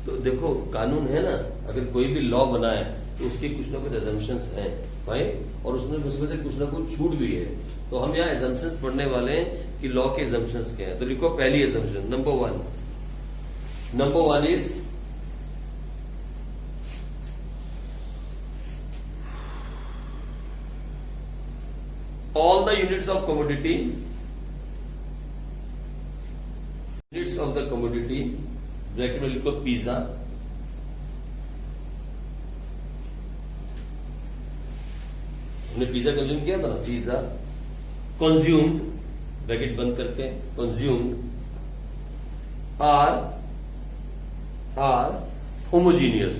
तो देखो कानून है ना, अगर कोई भी लॉ बनाए तो उसकी कुछ ना कुछ एजम्पशंस हैं भाई, और उसमें से कुछ ना कुछ छूट भी है। तो हम यहाँ एजम्पशंस पढ़ने वाले हैं कि लॉ के एजम्पशंस क्या है। तो लिखो पहली assumption, number one is all the units of commodity, units of the commodity, bracket में लिखो पिज्जा, हमने पिज्जा कंज्यूम किया था ना, पिज्जा कंज्यूम्ड, ब्रैकेट बंद करके, कंज्यूम्ड आर होमोजीनियस,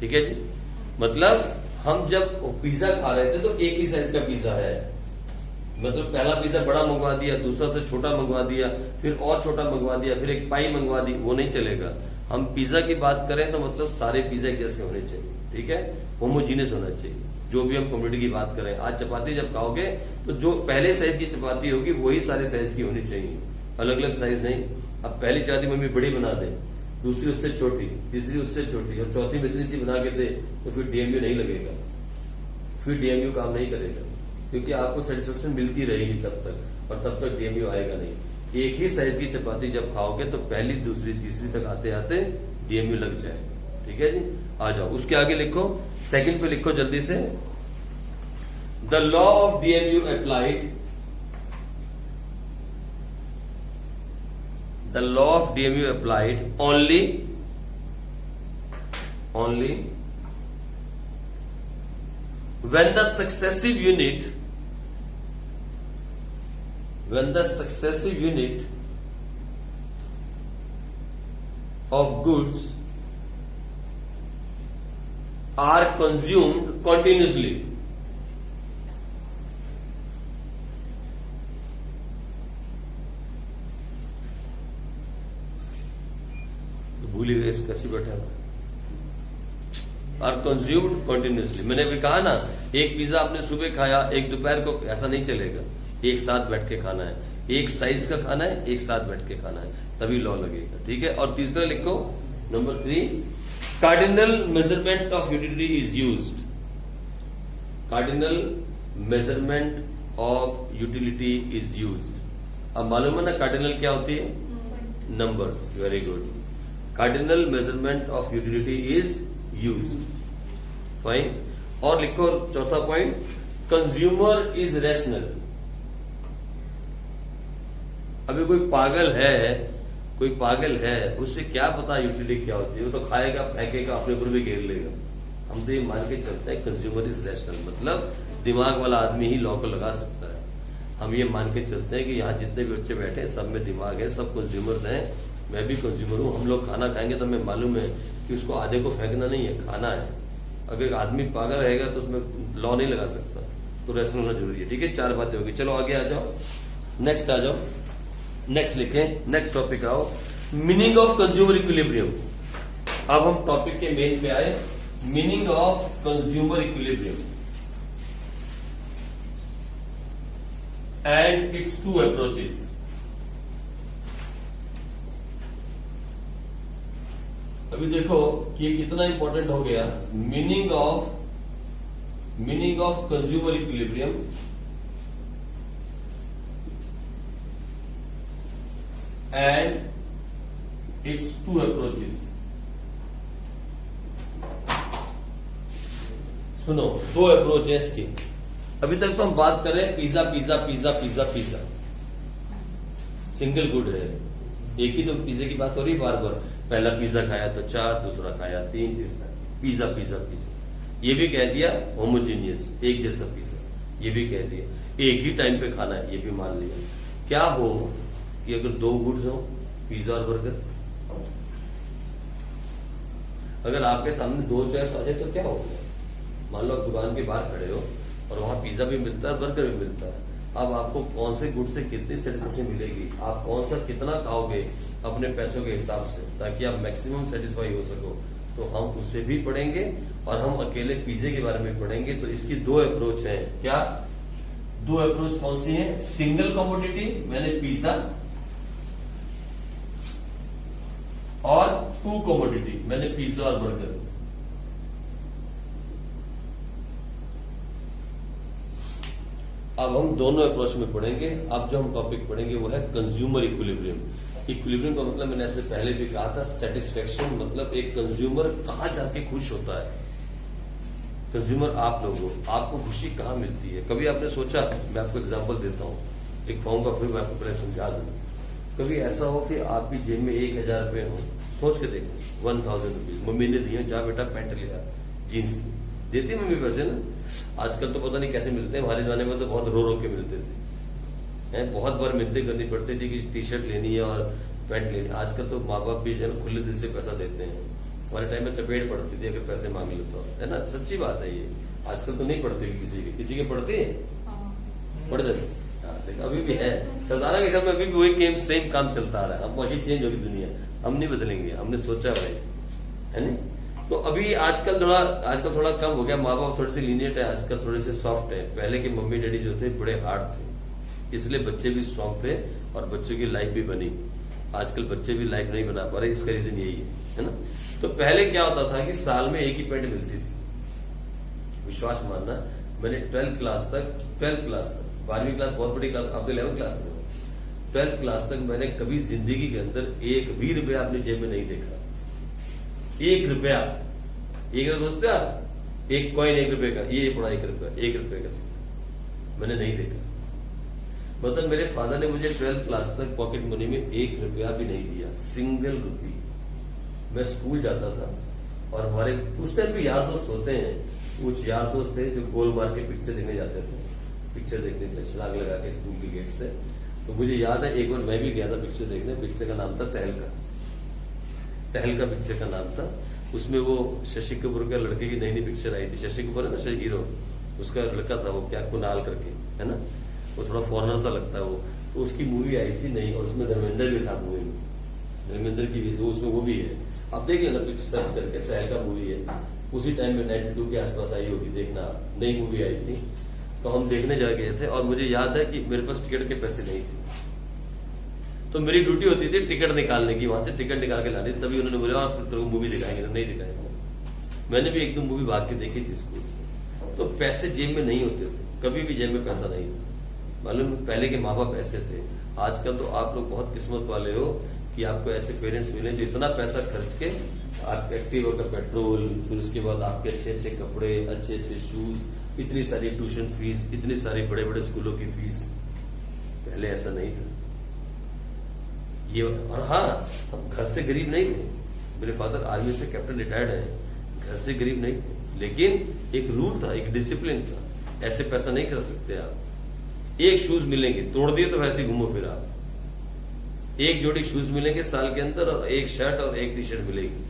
ठीक है जी। मतलब हम जब पिज्जा खा रहे थे तो एक ही साइज का पिज्जा है, मतलब पहला पिज्जा बड़ा मंगवा दिया, दूसरा से छोटा मंगवा दिया, फिर और छोटा मंगवा दिया, फिर एक पाई मंगवा दी, वो नहीं चलेगा। हम पिज्जा की बात करें तो मतलब सारे पिज्जा एक जैसे होने चाहिए, ठीक है, होमोजीनियस होना चाहिए। जो भी हम कम्युनिटी की बात करें, आज चपाती जब खाओगे तो जो पहले साइज की चपाती होगी वही सारे साइज की होनी चाहिए, अलग अलग साइज नहीं। अब पहली चपाती मम्मी बड़ी बना दे, दूसरी उससे छोटी, तीसरी उससे छोटी, और चौथी में इतनी सी बना के दे, तो फिर डीएमयू नहीं लगेगा, फिर डीएमयू काम नहीं करेगा, क्योंकि आपको सेटिस्फेक्शन मिलती रहेगी तब तक, और तब तक डीएमयू आएगा नहीं। एक ही साइज की चपाती जब खाओगे तो पहली, दूसरी, तीसरी तक आते आते डीएमयू लग जाए, ठीक है जी। आ जाओ, उसके आगे लिखो, सेकंड पे लिखो जल्दी से, the law of DMU applied, the law of DMU applied only when the successive unit of goods are consumed continuously. भूल ही गए, कैसे बैठा आर कंज्यूम्ड कंटिन्यूसली। मैंने अभी कहा ना, एक पिज्जा आपने सुबह खाया, एक दोपहर को, ऐसा नहीं चलेगा। एक साथ बैठ के खाना है, एक साइज का खाना है, एक साथ बैठ के खाना है, तभी लॉ लगेगा। ठीक है। और तीसरा लिखो number 3, cardinal measurement of utility is used. Cardinal measurement of utility is used. अब मालूम है ना कार्डिनल क्या होती है? Numbers. Very good. Cardinal measurement of utility is used. Fine. और लिखो चौथा पॉइंट, कंज्यूमर इज रैशनल। अभी कोई पागल है, उससे क्या पता यूटिलिटी क्या होती है? वो तो खाएगा, फेंकेगा, अपने ऊपर भी घेर लेगा। हम तो ये मान के चलते हैं कंज्यूमर इज रैशनल, मतलब दिमाग वाला आदमी ही लॉ को लगा सकता है। हम ये मान के चलते हैं कि यहाँ जितने भी बच्चे बैठे हैं सब में दिमाग है, सब कंज्यूमर्स हैं, मैं भी कंज्यूमर हूँ। हम लोग खाना खाएंगे तो हमें मालूम है कि उसको आधे को फेंकना नहीं है, खाना है। अगर एक आदमी पागल रहेगा तो उसमें लॉ नहीं लगा सकता, तो रैशनल होना जरूरी है। ठीक है, 4 बातें होगी। चलो आगे आ जाओ, नेक्स्ट आ जाओ, नेक्स्ट लिखें, नेक्स्ट टॉपिक आओ, मीनिंग ऑफ कंज्यूमर इक्विलिब्रियम। अब हम टॉपिक के मेन पे आए, meaning of consumer equilibrium and it's 2 approaches. अभी देखो कि ये कितना इंपॉर्टेंट हो गया, meaning of consumer equilibrium and it's 2 approaches. सुनो, 2 अप्रोच है इसकी। अभी तक तो हम बात कर रहे हैं pizza pizza pizza pizza pizza, single good है, एक ही तो पिज्जा की बात हो रही बार बार। पहला पिज्जा खाया तो 4, दूसरा खाया 3, तीसरा पिज्जा पिज्जा पिज्जा। ये भी कह दिया होमोजीनियस, एक जैसा पिज्जा, ये भी कह दिया एक ही टाइम पे खाना है, ये भी मान लिया। क्या हो कि अगर 2 गुड्स हो, पिज्जा और बर्गर, अगर आपके सामने 2 चॉइस आ जाए तो क्या होगा? मान लो आप दुकान के बाहर खड़े हो और वहां पिज्जा भी मिलता है, बर्गर भी मिलता है। अब आपको कौन से गुड से कितनी सेटिस्फेक्शन मिलेगी, आप कौन सा कितना खाओगे अपने पैसों के हिसाब से, ताकि आप मैक्सिमम सेटिस्फाई हो सको, तो हम उससे भी पढ़ेंगे और हम अकेले पिज्जे के बारे में पढ़ेंगे। तो इसकी 2 अप्रोच है। क्या 2 अप्रोच कौन सी है? सिंगल कमोडिटी मैंने पिज्जा, और 2 कमोडिटी मैंने पिज्जा और बर्गर। अब हम दोनों अप्रोच में पढ़ेंगे। अब जो हम टॉपिक पढ़ेंगे वो है कंज्यूमर इक्विलिब्रियम। इक्विलिब्रियम का मतलब मैंने ऐसे पहले भी कहा था, सेटिस्फेक्शन, मतलब एक कंज्यूमर कहां जाके खुश होता है। कंज्यूमर आप लोग हो, आपको खुशी कहां मिलती है? कभी आपने सोचा, मैं आपको एग्जांपल देता हूं, एक फॉर्म का, फिर मैं आपको पहले समझा दूं। कभी ऐसा हो कि आपकी जेब में 1000 रुपए हो, सोच के देखो, 1000 रुपीज मम्मी ने दिए, जा बेटा पैंट लिया जीन्स की, देती मम्मी पैसे ना। आजकल तो पता नहीं कैसे मिलते हैं, हमारे जमाने में तो बहुत रो रो के मिलते थे, बहुत बार मिन्नतें करनी पड़ती थी कि टी शर्ट लेनी है और पैंट लेनी है। आजकल तो माँ बाप भी जो है खुले दिल से पैसा देते हैं। हमारे टाइम में चपेट पड़ती थी अगर पैसे मांग लो तो, है ना, सच्ची बात है ये। आजकल तो नहीं पड़ती किसी के पड़ती है, पड़ जाती, अभी भी है। सरदारा के घर में अभी भी वही सेम काम चलता आ रहा है। अब वही चेंज होगी दुनिया, हम नहीं बदलेंगे, हमने सोचा भाई, है नहीं। तो अभी आजकल थोड़ा कम हो गया, माँ बाप थोड़े से लीनियंट है, आजकल थोड़े से सॉफ्ट है। पहले के मम्मी डैडी जो थे बड़े हार्ड थे, इसलिए बच्चे भी स्ट्रांग थे और बच्चों की लाइफ भी बनी। आजकल बच्चे भी लाइफ नहीं बना पा रहे, इसका रीजन यही है ना। तो पहले क्या होता था कि साल में एक ही पैंट मिलती थी। विश्वास मानना, मैंने 12th क्लास तक 12वीं क्लास बहुत बड़ी क्लास, अब 11th क्लास में 12th क्लास तक मैंने कभी जिंदगी के अंदर 1 भी रुपया अपनी जेब में नहीं देखा। 1 रुपया, सोचते आप, एक कॉइन 1 रुपए का, ये पड़ा 1 रुपए का मैंने नहीं देखा। मतलब मेरे फादर ने मुझे 12th क्लास तक पॉकेट मनी में 1 रुपया भी नहीं दिया, सिंगल रुपी। मैं स्कूल जाता था और हमारे उस टाइम भी यार दोस्त होते हैं, कुछ यार दोस्त थे जो गोल मार के पिक्चर देखने जाते थे, पिक्चर देखने के लिए छलांग लगा के स्कूल के गेट से। तो मुझे याद है एक बार मैं भी गया था पिक्चर देखने, पिक्चर का नाम था टहल का पिक्चर का नाम था। उसमें वो शशि कपूर के लड़के की नई पिक्चर आई थी, शशि कपूर है ना हीरो, उसका लड़का था वो, क्या कुणाल करके, है ना, वो थोड़ा फॉरनर सा लगता है वो। तो उसकी मूवी आई थी नई, और उसमें धर्मेंद्र भी था मूवी में, धर्मेंद्र की भी, तो उसमें वो भी है। आप देख लेना, सर्च करके, टहल का मूवी है। उसी टाइम में 92 के आसपास आई होगी, देखना नई मूवी आई थी, तो हम देखने जा गए थे और मुझे याद है कि मेरे पास टिकट के पैसे नहीं थे, तो मेरी ड्यूटी होती थी टिकट निकालने की, वहां से टिकट निकाल के लानी, तभी उन्होंने बोला तेरे को मूवी दिखाएंगे, नहीं दिखाएंगे। मैंने भी एक दो मूवी भाग के देखी थी स्कूल से। तो पैसे जेब में नहीं होते थे, कभी भी जेब में पैसा नहीं था। मालूम पहले के माँ बाप ऐसे थे। आजकल तो आप लोग बहुत किस्मत वाले हो कि आपको ऐसे पेरेंट्स मिले जो इतना पैसा खर्च के आप एक्टिवा का पेट्रोल, फिर उसके बाद आपके अच्छे अच्छे कपड़े, अच्छे अच्छे शूज, इतनी सारी ट्यूशन फीस, इतनी सारी बड़े बड़े स्कूलों की फीस। पहले ऐसा नहीं था ये। और हाँ, हम घर से गरीब नहीं थे, मेरे फादर आर्मी से कैप्टन रिटायर्ड है, घर से गरीब नहीं थे, लेकिन एक रूल था, एक डिसिप्लिन था। ऐसे पैसा नहीं कर सकते आप। एक शूज मिलेंगे, तोड़ दिए तो वैसे घूमो फिर आप। एक जोड़ी शूज मिलेंगे साल के अंदर, और एक शर्ट और एक टी शर्ट मिलेगी।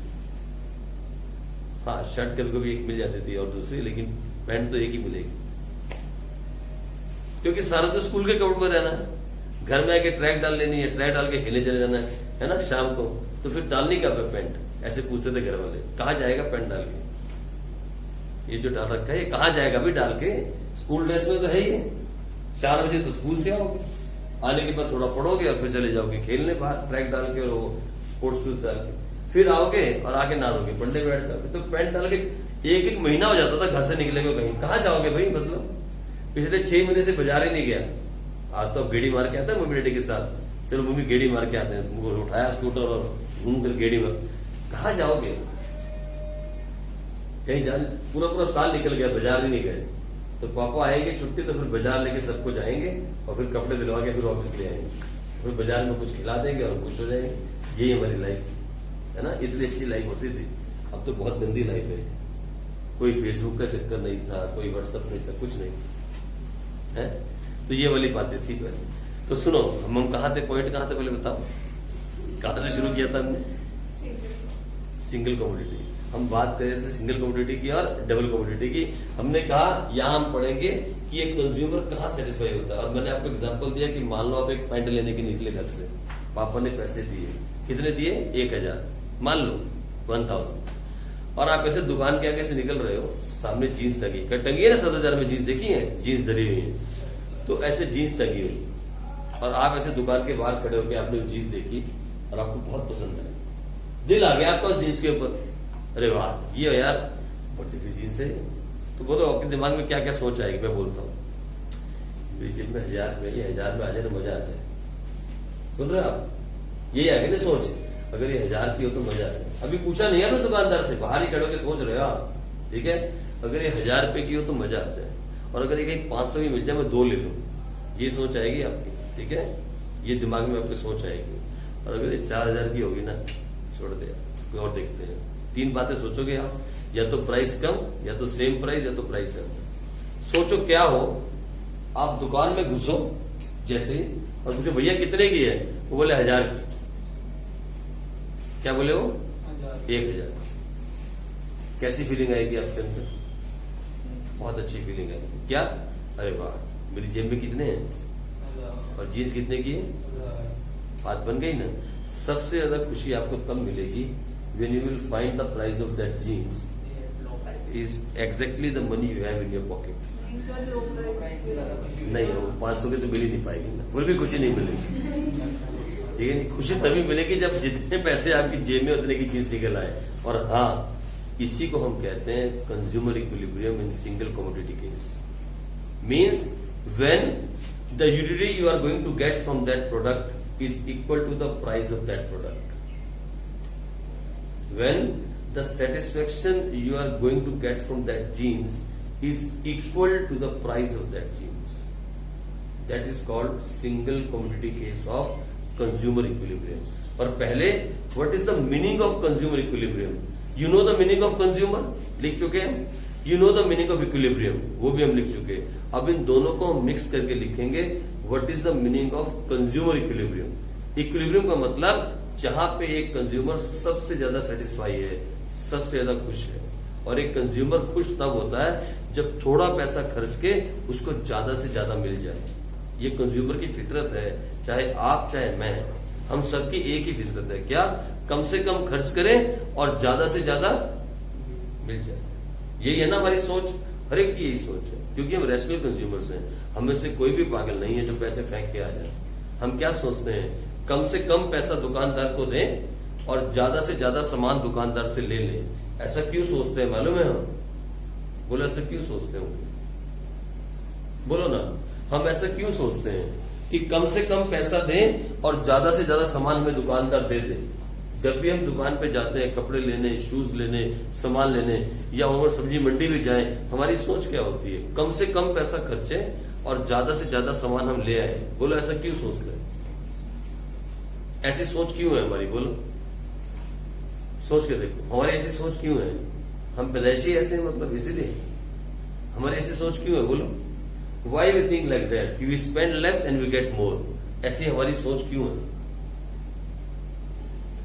हाँ, शर्ट कभी कभी एक मिल जाती थी और दूसरी, लेकिन पैंट तो एक ही मिलेगी, क्योंकि सारा तो स्कूल के कपड़े में रहना है। घर में आके ट्रैक डाल लेनी है, ट्रैक डाल के खेलने चले जाना है ना शाम को, तो फिर डालनी कब है पैंट? ऐसे पूछते थे घर वाले, कहाँ जाएगा पैंट डाल के? ये जो डाल रखा है ये कहाँ जाएगा भी डाल के? स्कूल ड्रेस में तो है ही। 4 बजे तो स्कूल से आओगे, आने के बाद थोड़ा पढ़ोगे और फिर चले जाओगे खेलने बाहर, ट्रैक डाल के और वो स्पोर्ट्स शूज डाल के, फिर आओगे और आके नहाओगे, पढ़ने बैठ जाओगे। तो पैंट डाल के एक महीना हो जाता था घर से निकले को कहीं। कहाँ जाओगे भाई? मतलब पिछले 6 महीने से बाजार ही नहीं गया। आज तो अब गेड़ी मार के आता है मम्मी डैडी के साथ, चलो मम्मी गेड़ी मार के आते हैं, उठाया स्कूटर और घूम कर गेड़ी मार। कहाँ जाओगे? कहीं जाने, पूरा साल निकल गया, बाजार ही नहीं गए। तो पापा आएंगे छुट्टी तो फिर बाजार लेके सब कुछ आएंगे और फिर कपड़े दिलवा के फिर वापस ले आएंगे, फिर बाजार में कुछ खिला देंगे और खुश हो जाएंगे। यही हमारी लाइफ है ना। इतनी अच्छी लाइफ होती थी, अब तो बहुत गंदी लाइफ है। कोई फेसबुक का चक्कर नहीं था, कोई व्हाट्सएप नहीं था, कुछ नहीं है। तो ये वाली बातें थी पहले। तो सुनो, हम कहाँ थे, पॉइंट कहाँ थे पहले बताओ, कहाँ से शुरू किया था हमने? Single commodity. हम बात कर रहे थे सिंगल कमोडिटी की और डबल कमोडिटी की। हमने कहा यहाँ हम पढ़ेंगे कि एक कंज्यूमर कहाँ सेटिस्फाई होता है। और मैंने आपको एग्जांपल दिया कि मान लो आप एक पैंट लेने के निकले घर से, पापा ने पैसे दिए, कितने दिए? 1000, मान लो 1000, और आप ऐसे दुकान के आगे से निकल रहे हो, सामने जीन्स टंगी है ना, 7000 में जीन्स देखी है, जीन्स धरी हुई है, तो ऐसे जीन्स टंगी हुई, और आप ऐसे दुकान के बाहर खड़े होकर आपने जीन्स देखी और आपको बहुत पसंद है, दिल आ गया आपका जीन्स के ऊपर, अरे वाह ये यार बहुत दिव्य जीन्स है। तो बोलो आपके दिमाग में क्या क्या सोच आएगी? मैं बोलता हूँ मेरी जेब में 1000 में, ये 1000 में आ जाए ना मजा आ जाए। सुन रहे आप? यही आगे ना सोच, अगर ये 1000 की हो तो मजा आए। अभी पूछा नहीं है ना दुकानदार से, बाहर ही खड़े होकर सोच रहे हो आप, ठीक है? अगर ये 1000 रुपए की हो तो मजा आ जाए, और अगर ये कहीं 500 की मिल जाए मैं 2 ले लूं, ये सोच आएगी आपकी, ठीक है? ये दिमाग में आपकी सोच आएगी। और अगर ये 4000 की होगी ना, छोड़ दे, कोई और देखते हैं। 3 बातें सोचोगे आप, या तो प्राइस कम, या तो सेम प्राइस, या तो प्राइस ज्यादा। सोचो क्या हो, आप दुकान में घुसो जैसे ही और पूछो भैया कितने की है, वो बोले 1000 की। क्या बोले वो? 1000। कैसी फीलिंग आएगी आपके अंदर? बहुत अच्छी फीलिंग आएगी। क्या? अरे वाह मेरी जेब में कितने हैं, और जीन्स कितने की है, बात बन गई ना। सबसे ज्यादा खुशी आपको तब मिलेगी when you will find the price of that jeans is exactly the money you have in your pocket. नहीं, वो 500 की तो मिल ही नहीं पाएगी ना, फिर भी खुशी नहीं मिलेगी। ठीक है, खुशी तभी मिलेगी जब जितने पैसे आपकी जेब में उतने की चीज निकल आए। और हाँ, इसी को हम कहते हैं consumer equilibrium in single commodity case. Means when the utility you are going to get from that product is equal to the price of that product. When the satisfaction you are going to get from that jeans is equal to the price of that jeans, that is called single commodity case of consumer equilibrium. और पहले what is the meaning of consumer equilibrium? You know the meaning of consumer? लिख चुके हैं? You know the meaning of equilibrium? वो भी हम लिख चुके हैं। अब इन दोनों को हम मिक्स करके लिखेंगे what is the meaning of consumer equilibrium? Equilibrium का मतलब जहां पे एक कंज्यूमर सबसे ज्यादा सेटिस्फाई है, सबसे ज्यादा खुश है। और एक कंज्यूमर खुश तब होता है जब थोड़ा पैसा खर्च के उसको ज्यादा से ज्यादा मिल जाए। ये कंज्यूमर की फितरत है, चाहे आप चाहे मैं, हम सबकी एक ही फितरत है। क्या? कम से कम खर्च करें और ज्यादा से ज्यादा मिल जाए। यही है ना हमारी सोच, हर एक की यही सोच है, क्योंकि हम रैशनल कंज्यूमर्स हैं। हमें से कोई भी पागल नहीं है जो पैसे फेंक के आ जाए। हम क्या सोचते हैं, कम से कम पैसा दुकानदार को दें और ज्यादा से ज्यादा सामान दुकानदार से ले लें। ऐसा क्यों सोचते हैं मालूम है? हम बोलो ऐसा क्यों सोचते होंगे? बोलो ना, हम ऐसा क्यों सोचते हैं कि कम से कम पैसा दें और ज्यादा से ज्यादा सामान हमें दुकानदार दे दे। जब भी हम दुकान पे जाते हैं कपड़े लेने, शूज लेने, सामान लेने, या और सब्जी मंडी भी जाएं, हमारी सोच क्या होती है? कम से कम पैसा खर्चे और ज्यादा से ज्यादा सामान हम ले आए। बोलो ऐसा क्यों सोचते हैं? ऐसी सोच क्यों है हमारी? बोलो, सोच के देखो हमारी ऐसी सोच क्यों है? हम पैदाइशी ऐसे हैं, मतलब इसीलिए हमारी ऐसी सोच क्यों है? बोलो, why we think like that कि we spend less and we get more. ऐसी हमारी सोच क्यों है?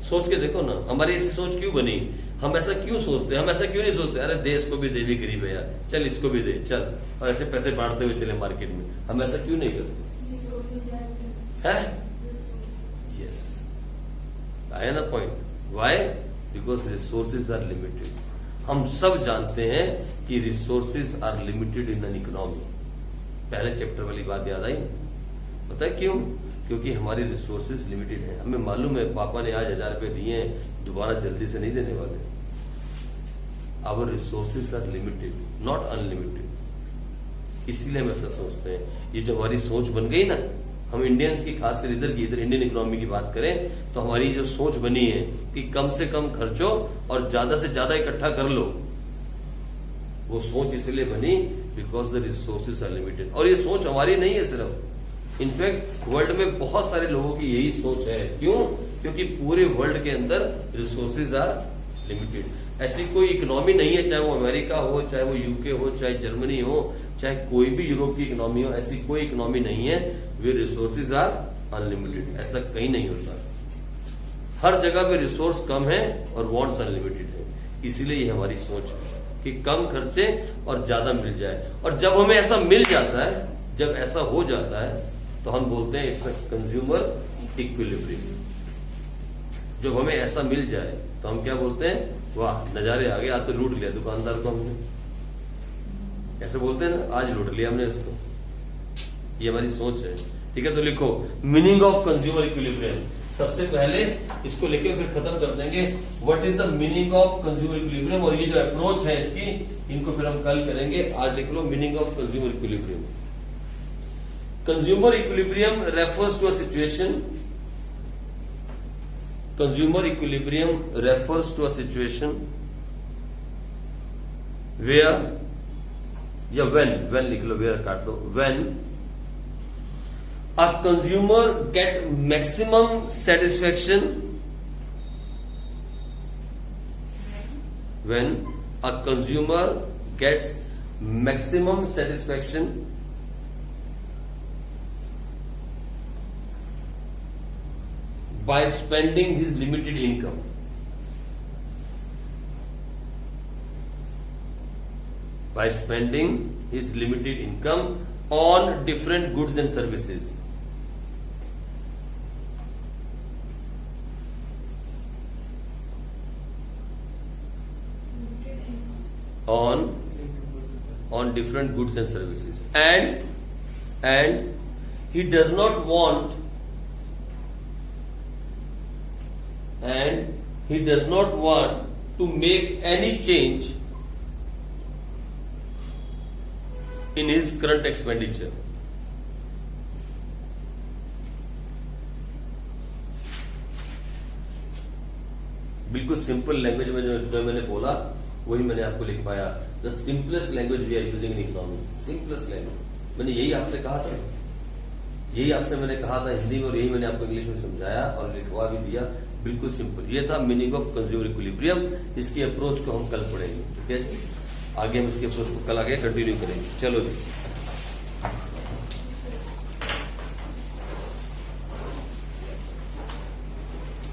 सोच के देखो ना, हमारी ऐसी सोच क्यों बनी? हम ऐसा क्यों सोचते हैं? हम ऐसा क्यों नहीं सोचते अरे देश को भी दे, भी गरीब है यार, चल इसको भी दे, चल, और ऐसे पैसे बांटते हुए चले मार्केट में। हम ऐसा क्यों नहीं करते? Resources are है? यस, आया ना point? Why? Because resources are limited. हम सब जानते हैं कि resources are limited in an economy. पहले चैप्टर वाली बात याद आई? पता है क्यों? क्योंकि हमारी रिसोर्सेज लिमिटेड है। हमें मालूम है पापा ने आज 1000 रुपए दिए हैं, दोबारा जल्दी से नहीं देने वाले। Our resources are limited, not unlimited. इसीलिए हम ऐसा सोचते हैं। ये जो हमारी सोच बन गई ना, हम इंडियंस की, खासकर इधर इंडियन इकोनॉमी की बात करें तो हमारी जो सोच बनी है कि कम से कम खर्चो और ज्यादा से ज्यादा इकट्ठा कर लो, वो सोच इसलिए बनी because the resources are limited. और ये सोच हमारी नहीं है सिर्फ, इनफैक्ट वर्ल्ड में बहुत सारे लोगों की यही सोच है। क्यों? क्योंकि पूरे वर्ल्ड के अंदर रिसोर्सेज आर लिमिटेड। ऐसी कोई इकोनॉमी नहीं है, चाहे वो अमेरिका हो, चाहे वो यूके हो, चाहे जर्मनी हो, चाहे कोई भी यूरोप की इकोनॉमी हो, ऐसी कोई इकोनॉमी नहीं है वे रिसोर्सेज आर अनलिमिटेड। ऐसा कहीं नहीं होता। हर जगह पे रिसोर्स कम है और वांट्स अनलिमिटेड है। इसीलिए ये हमारी सोच है कि कम खर्चे और ज्यादा मिल जाए। और जब हमें ऐसा मिल जाता है, जब ऐसा हो जाता है, तो हम बोलते हैं इट्स अ कंज्यूमर इक्विलिब्रियम। जब हमें ऐसा मिल जाए तो हम क्या बोलते हैं? वाह नजारे आ गए, आज तो लूट लिया दुकानदार को हमने। ऐसे बोलते हैं ना, आज लूट लिया हमने इसको। ये हमारी सोच है। ठीक है, तो लिखो मीनिंग ऑफ कंज्यूमर इक्विलिब्रियम। सबसे पहले इसको लेके फिर खत्म कर देंगे। What is the meaning of consumer equilibrium, और ये जो अप्रोच है इसकी, इनको फिर हम कल करेंगे। आज लिख लो meaning of consumer equilibrium. Consumer equilibrium refers to a situation. Consumer equilibrium refers to a situation where, या when लिख लो, where काट दो, when a consumer get maximum satisfaction, when a consumer gets maximum satisfaction by spending his limited income. By spending his limited income on different goods and services. On different goods and services. And he does not want to make any change in his current expenditure. बिल्कुल simple language में जो मैंने बोला वही मैंने आपको लिख पाया। The simplest language we are using in economics, simplest language. मैंने यही आपसे कहा था, यही आपसे मैंने कहा था हिंदी में, और यही मैंने आपको इंग्लिश में समझाया और लिखवा भी दिया। बिल्कुल सिंपल, ये था मीनिंग ऑफ कंज्यूमर इक्विलिब्रियम। इसकी अप्रोच को हम कल पढ़ेंगे। ठीक है जी, आगे हम इसके अप्रोच को कल आगे कंटिन्यू करेंगे। चलो जी।